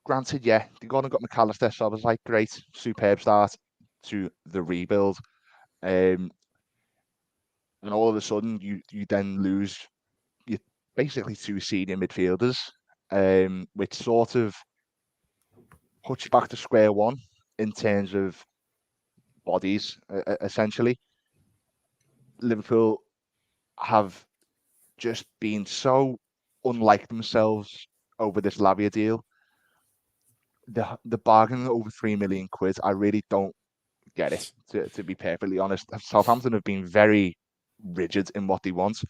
Granted, yeah, they got McAllister, so I was like, great, superb start to the rebuild. And all of a sudden, you then lose you basically 2 senior midfielders, which sort of puts you back to square one in terms of bodies, essentially. Liverpool have just been so unlike themselves over this Lavia deal. The bargain over £3 million, I really don't get it, to be perfectly honest. Southampton have been very rigid in what they want.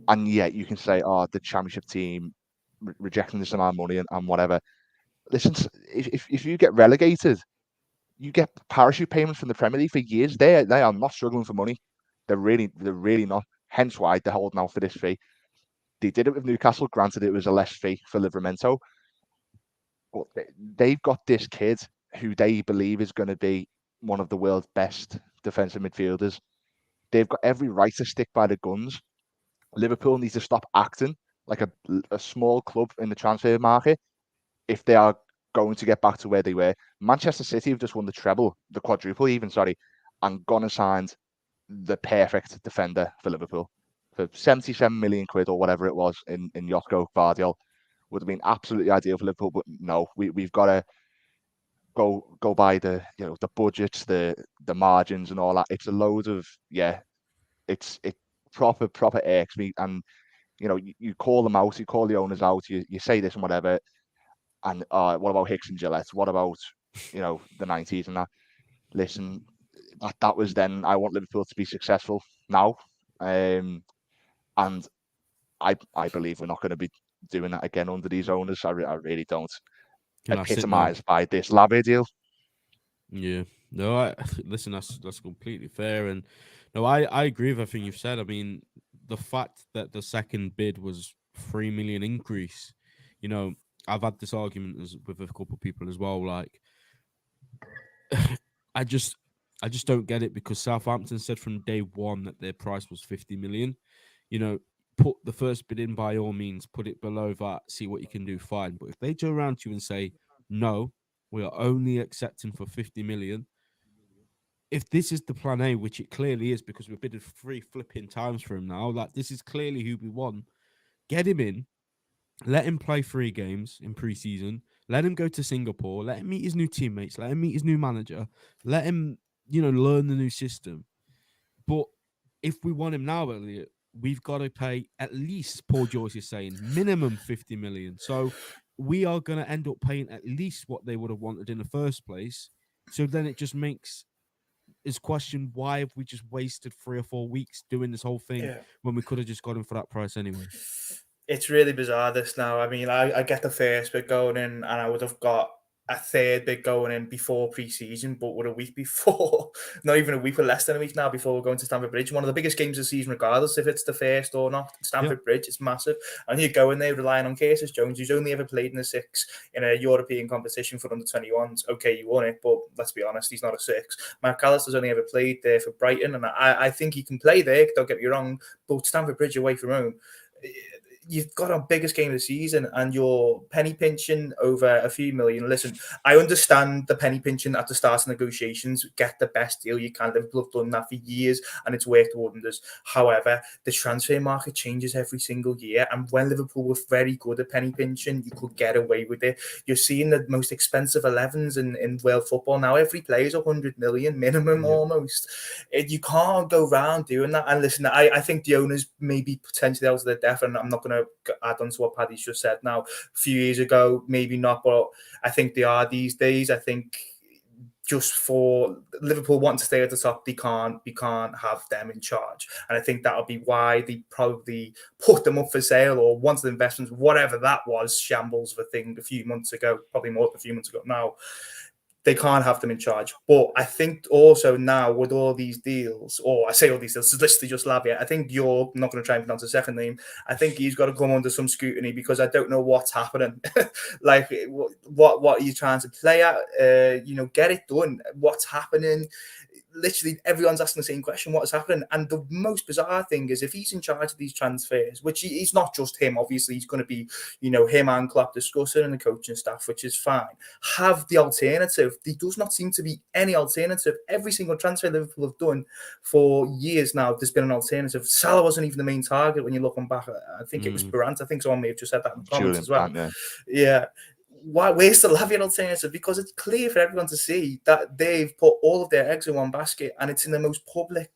And yet you can say, oh, the championship team rejecting this amount of money and whatever. Listen, if you get relegated, you get parachute payments from the Premier League for years. They are not struggling for money. They're really not. Hence why they're holding out for this fee. They did it with Newcastle. Granted, it was a less fee for Livramento. But they've got this kid who they believe is going to be one of the world's best defensive midfielders. They've got every right to stick by the guns. Liverpool needs to stop acting like a small club in the transfer market if they are going to get back to where they were. Manchester City have just won the quadruple even, and gone and signed the perfect defender for Liverpool for 77 million quid or whatever it was in Josko Gvardiol. Would have been absolutely ideal for Liverpool, but no, we've got to go by the budgets, the margins and all that. It's a load of it proper irks me. And you call them out, you call the owners out, you say this and whatever. And what about Hicks and Gillette? What about the 90s and that? Listen, that was then. I want Liverpool to be successful now, and I believe we're not going to be doing that again under these owners. I really don't. Epitomised by this Lavia deal. Yeah, no, listen, that's completely fair, and no, I agree with everything you've said. I mean, the fact that the second bid was 3 million increase, I've had this argument with a couple of people as well. Like, I just don't get it, because Southampton said from day one that their price was 50 million. Put the first bid in by all means, put it below that, see what you can do, fine. But if they turn around to you and say, no, we are only accepting for 50 million, if this is the plan A, which it clearly is, because we've bidded 3 flipping times for him now, like, this is clearly who we want, get him in, let him play 3 games in pre-season, let him go to Singapore, let him meet his new teammates, let him meet his new manager, let him, learn the new system. But if we want him now, Elliot, we've got to pay at least, Paul Joyce is saying, minimum 50 million. So we are going to end up paying at least what they would have wanted in the first place. So then it just makes us question, why have we just wasted 3 or 4 weeks doing this whole thing when we could have just got him for that price anyway? It's really bizarre, this now. I mean, I get the first bit going in, and I would have got a third bit going in before pre-season, but we're a week before, not even a week, we're less than a week now before we're going to Stamford Bridge. One of the biggest games of the season, regardless if it's the first or not. Stamford Bridge, it's massive. And you go in there relying on Curtis Jones, who's only ever played in the 6 in a European competition for under 21s. Okay, you won it, but let's be honest, he's not a 6. McAllister's only ever played there for Brighton, and I think he can play there, don't get me wrong, but Stamford Bridge away from home, you've got our biggest game of the season and you're penny pinching over a few million. Listen, I understand the penny pinching at the start of negotiations. Get the best deal you can. Liverpool have done that for years and it's worked wonders. However, the transfer market changes every single year. And when Liverpool were very good at penny pinching, you could get away with it. You're seeing the most expensive 11s in world football now. Every player is 100 million minimum almost. You can't go around doing that. And listen, I think the owners may be potentially out of their depth, and I'm not going to add on to what Paddy's just said now. A few years ago, maybe not, but I think they are these days. I think just for Liverpool wanting to stay at the top, we can't have them in charge. And I think that'll be why they probably put them up for sale or wanted investments, whatever that was, shambles of a thing a few months ago, probably more than a few months ago now. They can't have them in charge. But I think also now with all these deals, or I say all these deals, it's literally just Lavia. I think you're not going to try and pronounce the second name. I think he's got to come under some scrutiny because I don't know what's happening. Like, what are you trying to play at? Get it done. What's happening? Literally everyone's asking the same question, what is happening? And the most bizarre thing is if he's in charge of these transfers, which he's not just him, obviously he's going to be, him and Klopp discussing and the coaching staff, which is fine. Have the alternative. There does not seem to be any alternative. Every single transfer Liverpool have done for years now, there's been an alternative. Salah wasn't even the main target when you're looking back. I think it was Brandt. I think someone may have just said that in the comments as well. Brandt, yeah. Where's the Lavia alternative? Because it's clear for everyone to see that they've put all of their eggs in one basket and it's in the most public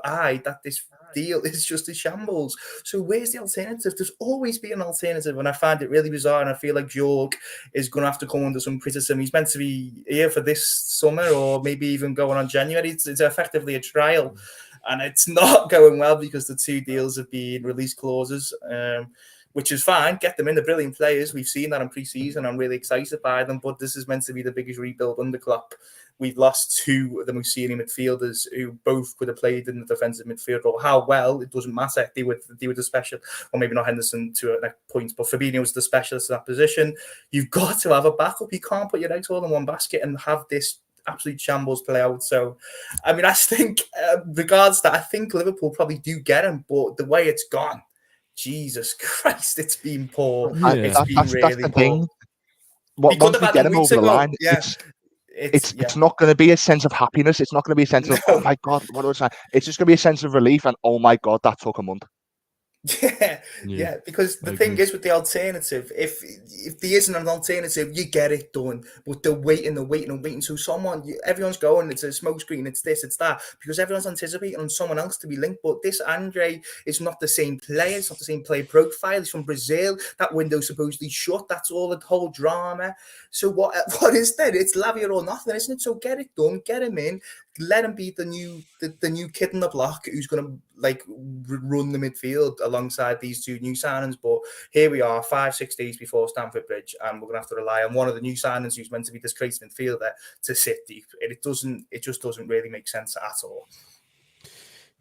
eye that this deal is just a shambles. So where's the alternative? There's always been an alternative, and I find it really bizarre, and I feel like Jorg is going to have to come under some criticism. He's meant to be here for this summer or maybe even going on January. It's effectively a trial, and it's not going well because the two deals have been release clauses. Which is fine. Get them in. They're brilliant players. We've seen that in pre-season. I'm really excited by them. But this is meant to be the biggest rebuild under Klopp. We've lost two of the most senior midfielders who both could have played in the defensive midfield role. How well, it doesn't matter. They were the special, or maybe not Henderson to a point, but Fabinho was the specialist in that position. You've got to have a backup. You can't put your eggs all in one basket and have this absolute shambles play out. So, I mean, I think, regards that, I think Liverpool probably do get him, but the way it's gone, Jesus Christ, it's been poor. Yeah. It's been really poor. Once we get him over the line, it's not going to be a sense of happiness. It's not going to be a sense of, oh my God, what was I? It's just going to be a sense of relief and, oh my God, that took a month. Yeah, because the thing is with the alternative, if there isn't an alternative, you get it done. But they're waiting. So everyone's going, it's a smoke screen, it's this, it's that, because everyone's anticipating on someone else to be linked. But this Andre is not the same player. It's not the same player profile. He's from Brazil. That window's supposedly shut. That's all the whole drama. So what is that? It's Lavia or nothing, isn't it? So get it done, get him in. Let him be the new kid in the block who's going to run the midfield alongside these two new signings. But here we are, 5-6 days before Stamford Bridge, and we're going to have to rely on one of the new signings who's meant to be this crazy midfielder to sit deep. It just doesn't really make sense at all.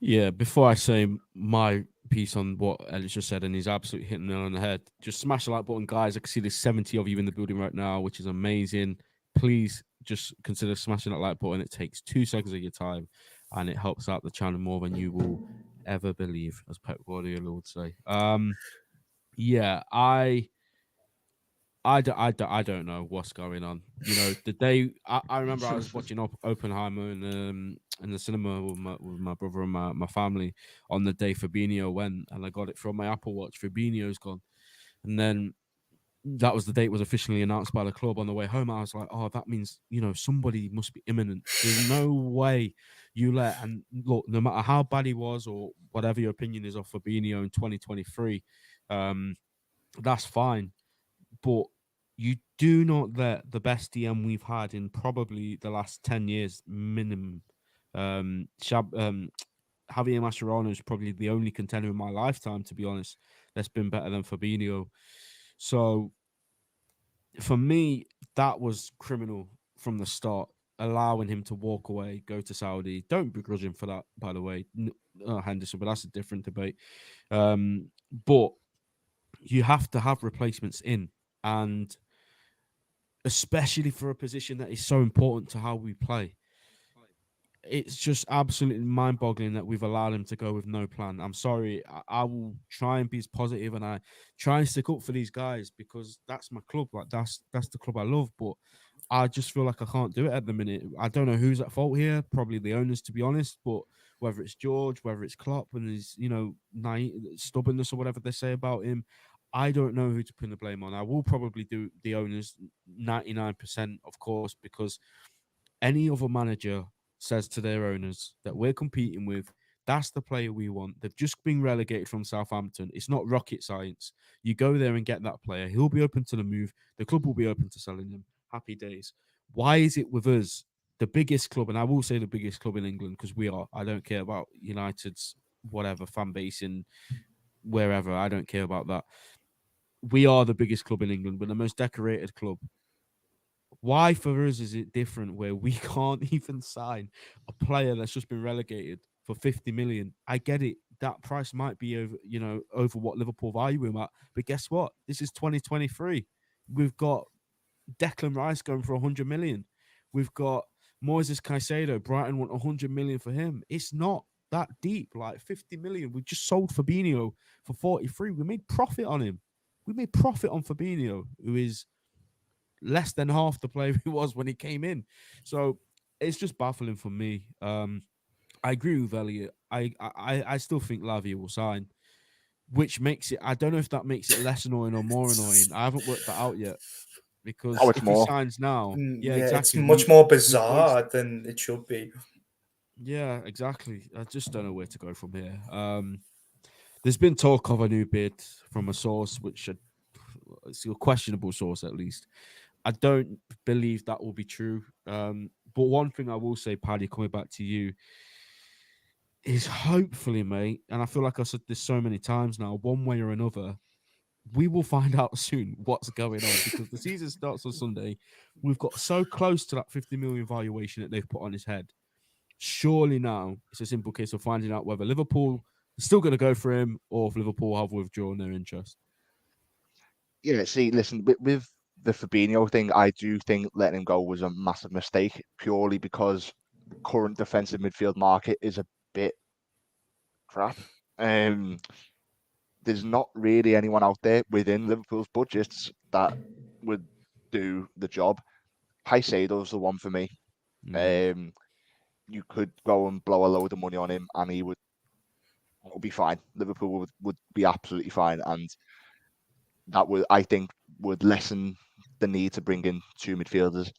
Yeah, before I say my piece on what Elliot just said, and he's absolutely hitting the nail on the head, just smash the like button, guys. I can see there's 70 of you in the building right now, which is amazing. Please just consider smashing that like button. It takes 2 seconds of your time, and it helps out the channel more than you will ever believe, as Pep Guardiola would say. Yeah, I don't know what's going on. The day I remember I was watching Oppenheimer in the cinema with my brother and my family on the day Fabinho went, and I got it from my Apple Watch. Fabinho's gone, and then that was the date was officially announced by the club on the way home. I was like, oh, that means, somebody must be imminent. There's no way and look, no matter how bad he was or whatever your opinion is of Fabinho in 2023, that's fine. But you do not let the best DM we've had in probably the last 10 years minimum. Javier Mascherano is probably the only contender in my lifetime, to be honest, that's been better than Fabinho. So, for me, that was criminal from the start, allowing him to walk away, go to Saudi. Don't begrudge him for that, by the way, Henderson, but that's a different debate. But you have to have replacements in, and especially for a position that is so important to how we play. it's just absolutely mind-boggling that we've allowed him to go with no plan. I'm sorry. I will try and be as positive, and I try and stick up for these guys because that's my club. Like that's the club I love. But I just feel like I can't do it at the minute. I don't know who's at fault here. Probably the owners, to be honest. But whether it's George, whether it's Klopp, and his stubbornness or whatever they say about him, I don't know who to pin the blame on. I will probably do the owners 99%, of course, because any other manager says to their owners that we're competing with, that's the player we want. They've just been relegated from Southampton. It's not rocket science. You go there and get that player. He'll be open to the move. The club will be open to selling him. Happy days. Why is it with us, the biggest club, and I will say the biggest club in England because we are. I don't care about United's whatever fan base in wherever. I don't care about that. We are the biggest club in England. We're the most decorated club. Why for us is it different where we can't even sign a player that's just been relegated for 50 million? I get it. That price might be over what Liverpool value him at. But guess what? This is 2023. We've got Declan Rice going for 100 million. We've got Moises Caicedo. Brighton want 100 million for him. It's not that deep, like 50 million. We just sold Fabinho for 43. We made profit on him. We made profit on Fabinho, who is less than half the player he was when he came in. So it's just baffling for me. I agree with Elliot. I still think Lavia will sign, which makes it. I don't know if that makes it less annoying or more annoying. I haven't worked that out yet Oh, because it's if he more. signs now, yeah, Yeah, it's exactly. much more We've wasted. bizarre than it should be. Yeah, exactly. I just don't know where to go from here. There's been talk of a new bid from a source, which it's a questionable source at least. I don't believe that will be true. But one thing I will say, Paddy, coming back to you, is hopefully, mate, and I feel like I've said this so many times now, one way or another, we will find out soon what's going on because the season starts on Sunday. We've got so close to that 50 million valuation that they've put on his head. Surely now it's a simple case of finding out whether Liverpool is still going to go for him or if Liverpool have withdrawn their interest. Yeah, see, listen, with the Fabinho thing, I do think letting him go was a massive mistake purely because the current defensive midfield market is a bit crap. There's not really anyone out there within Liverpool's budgets that would do the job. Caicedo's the one for me. Um, you could go and blow a load of money on him, and he would be fine. Liverpool would be absolutely fine, and that would, I think, would lessen the need to bring in two midfielders.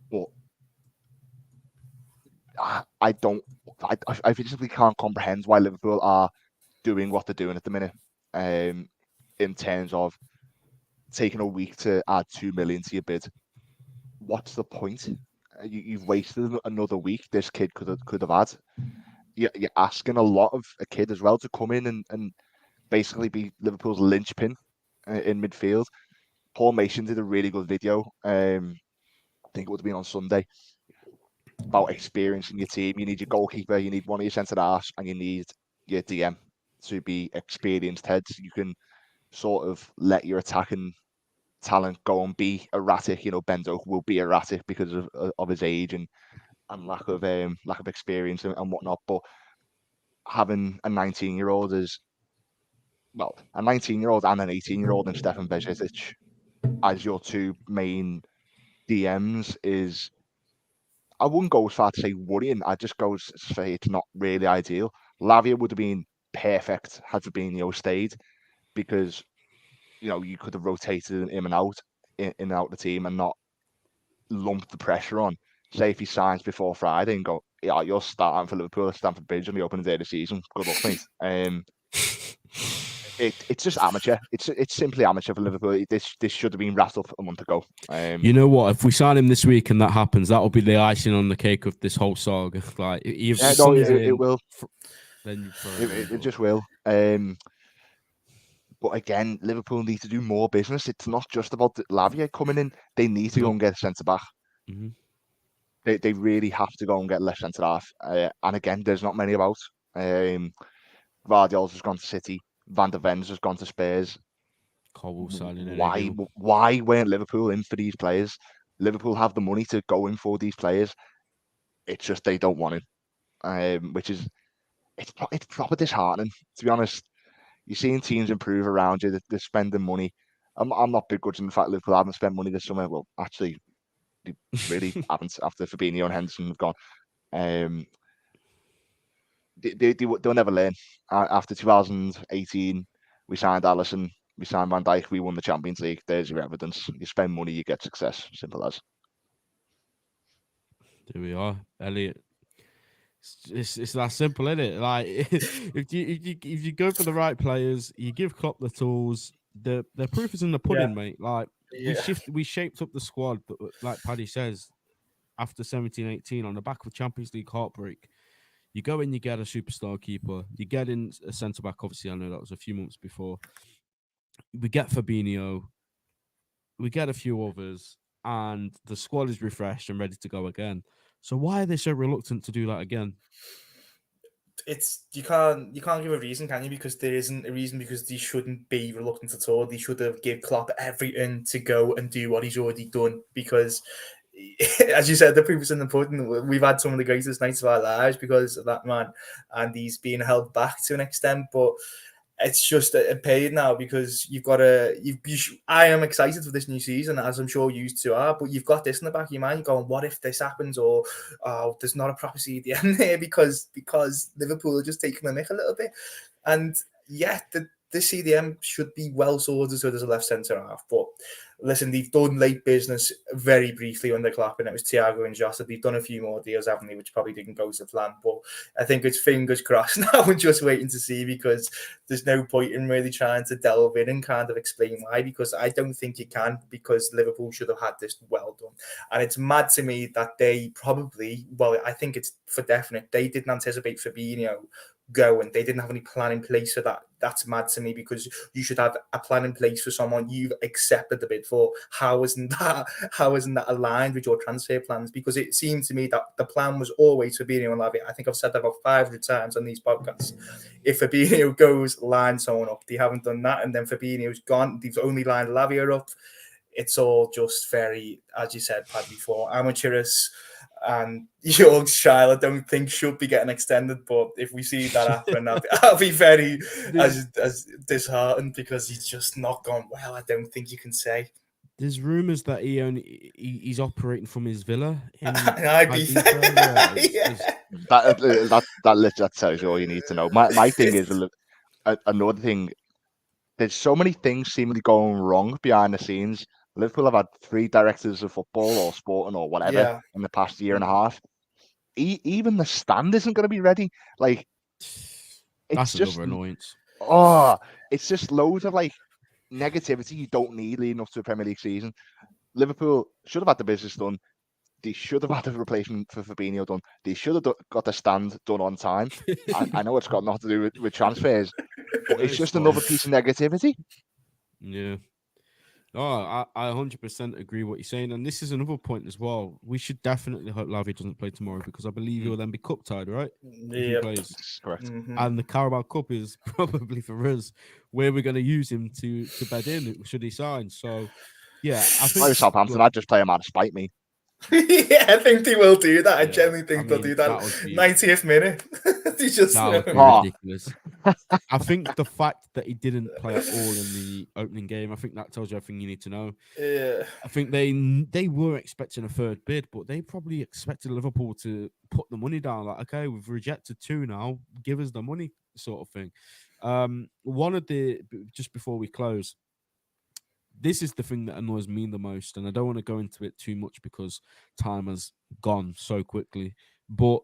But I don't, I physically can't comprehend why Liverpool are doing what they're doing at the minute. In terms of taking a week to add 2 million to your bid. What's the point? You've wasted another week. This kid could have had. You're asking a lot of a kid as well to come in and basically be Liverpool's linchpin in midfield. Paul Mason did a really good video. I think it would have been on Sunday about experience in your team. You need your goalkeeper, you need one of your centre halves, and you need your DM to be experienced heads. You can sort of let your attacking talent go and be erratic. You know, Benzo will be erratic because of his age and lack of experience and whatnot. But having a 19-year-old is a 19-year-old and an 18-year-old in Stefan Vegetic as your two main DMs is, I wouldn't go as far to say worrying. I just go to say it's not really ideal. Lavia would have been perfect had Fabinho stayed because you could have rotated him and out in and out the team and not lump the pressure on. Say if he signs before Friday and go, yeah, you're starting for Liverpool at Stamford Bridge on the opening day of the season. Good luck, mate. It's just amateur. It's simply amateur for Liverpool. This should have been wrapped up a month ago. You know what? If we sign him this week and that happens, that will be the icing on the cake of this whole saga. Like, it will. Then it just will. But again, Liverpool need to do more business. It's not just about Lavia coming in. They need to go and get a centre back. Mm-hmm. They really have to go and get left centre half. And again, there's not many about. Guardiola's has gone to City. Van der Ven's has gone to Spurs. Why weren't Liverpool in for these players? Liverpool have the money to go in for these players. It's just they don't want him, which is it's proper disheartening, to be honest. You're seeing teams improve around you. They're spending money. I'm not begrudging the fact Liverpool haven't spent money this summer. Well, actually, they really haven't after Fabinho and Henderson have gone. Um, they'll never learn. After 2018, we signed Allison, we signed Van Dijk, we won the Champions League. There's your evidence. You spend money, you get success. Simple as. There we are, Elliot. It's that simple, isn't it? Like if you go for the right players, you give Klopp the tools. The proof is in the Yeah, pudding, mate. Like yeah, we shaped up the squad, but like Paddy says, after 17-18 on the back of Champions League heartbreak, you go in, you get a superstar keeper, you get in a centre back. Obviously, I know that was a few months before. We get Fabinho, we get a few others, and the squad is refreshed and ready to go again. So why are they so reluctant to do that again? it's you can't give a reason, can you? Because there isn't a reason, because they shouldn't be reluctant at all. They should have give Klopp everything to go and do what he's already done. Because, as you said, the proof is in the pudding. We've had some of the greatest nights of our lives because of that man, and he's being held back to an extent. But it's just a pain now, because you've got to. I am excited for this new season, as I'm sure you two are. But you've got this in the back of your mind. You're going, what if this happens, or oh, there's not a proper CDM there because Liverpool are just taking the mick a little bit. And yeah, the CDM should be well sorted, so there's a left centre half. But listen, they've done late business very briefly under Klopp, and it was Thiago and Jota. They've done a few more deals, haven't they, which probably didn't go to plan. But I think it's fingers crossed now. We're just waiting to see, because there's no point in really trying to delve in and kind of explain why, because I don't think you can, because Liverpool should have had this well done. And it's mad to me that they probably, well, I think it's for definite, they didn't anticipate Fabinho going. They didn't have any plan in place for that. That's mad to me, because you should have a plan in place for someone you've accepted the bid for. How isn't that aligned with your transfer plans? Because it seemed to me that the plan was always Fabinho and Lavia. I think I've said that about 500 times on these podcasts. If Fabinho goes, line someone up. They haven't done that, and then Fabinho's gone. They've only lined Lavia up. It's all just very, as you said, Pad, before, amateurish. And young child, I don't think should be getting extended. But if we see that happen, I'll be very as disheartened, because he's just not gone well. I don't think you can say. There's rumours that he's operating from his villa in I'd be Ibiza. Yeah, yeah. That tells you all you need to know. My thing is another thing. There's so many things seemingly going wrong behind the scenes. Liverpool have had 3 directors of football or sporting or whatever Yeah. in the past year and a half. Even the stand isn't going to be ready. Like, that's it's just another annoyance. it's just loads of like negativity you don't need leading up to a Premier League season. Liverpool should have had the business done. They should have had a replacement for Fabinho done. They should have got the stand done on time. I know it's got nothing to do with transfers, but it's just another piece of negativity. Yeah. Oh, I 100% agree what you're saying. And this is another point as well. We should definitely hope Lavia doesn't play tomorrow, because I believe he'll then be cup tied, right? If he Yep. plays. That's correct. And the Carabao Cup is probably for us where we're going to use him to bed in, should he sign. So, yeah, I If I was think Southampton, I'd just play him out to spite me. Yeah, I think they will do that. I Yeah, genuinely think they'll do that. that would be 90th minute. They just that would be Oh. ridiculous. I think the fact that he didn't play at all in the opening game, I think that tells you everything you need to know. Yeah. I think they were expecting a third bid, but they probably expected Liverpool to put the money down. Like, okay, we've rejected 2 now, give us the money, sort of thing. One of the, just before we close, this is the thing that annoys me the most, and I don't want to go into it too much because time has gone so quickly. But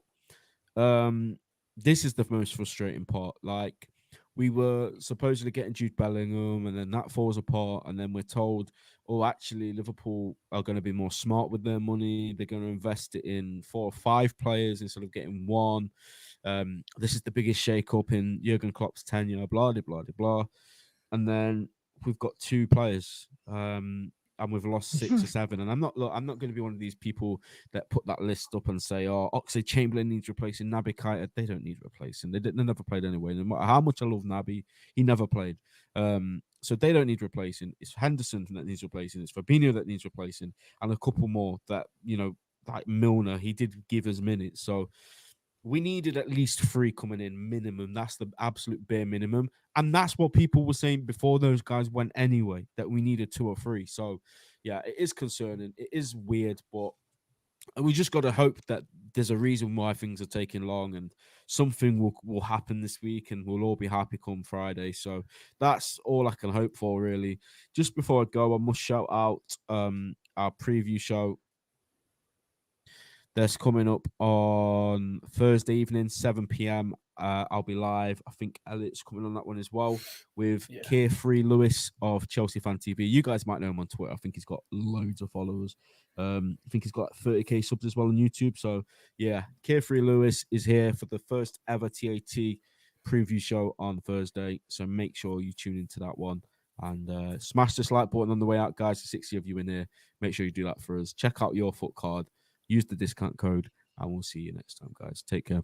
this is the most frustrating part. Like, we were supposedly getting Jude Bellingham, and then that falls apart, and then we're told, oh, actually, Liverpool are going to be more smart with their money. They're going to invest it in 4 or 5 players instead of getting 1. This is the biggest shake-up in Jurgen Klopp's tenure, blah, blah, blah, blah. And then we've got 2 players, and we've lost 6 or 7. And I'm not going to be one of these people that put that list up and say, "Oh, Oxlade-Chamberlain needs replacing. Naby Keita, they don't need replacing. They never played anyway. No matter how much I love Naby, he never played. So they don't need replacing. It's Henderson that needs replacing. It's Fabinho that needs replacing, and a couple more that like Milner, he did give us minutes. So we needed at least 3 coming in minimum. That's the absolute bare minimum. And that's what people were saying before those guys went anyway, that we needed 2 or 3. So yeah, it is concerning. It is weird, but we just got to hope that there's a reason why things are taking long and something will happen this week and we'll all be happy come Friday. So that's all I can hope for, really. Just before I go, I must shout out our preview show that's coming up on Thursday evening, 7 p.m. I'll be live. I think Elliot's coming on that one as well with Carefree Lewis of Chelsea Fan TV. You guys might know him on Twitter. I think he's got loads of followers. I think he's got 30k subs as well on YouTube. So yeah, Carefree Lewis is here for the first ever TAT preview show on Thursday. So make sure you tune into that one. And smash this like button on the way out, guys. There's 60 of you in here. Make sure you do that for us. Check out your foot card. Use the discount code, and we'll see you next time, guys. Take care.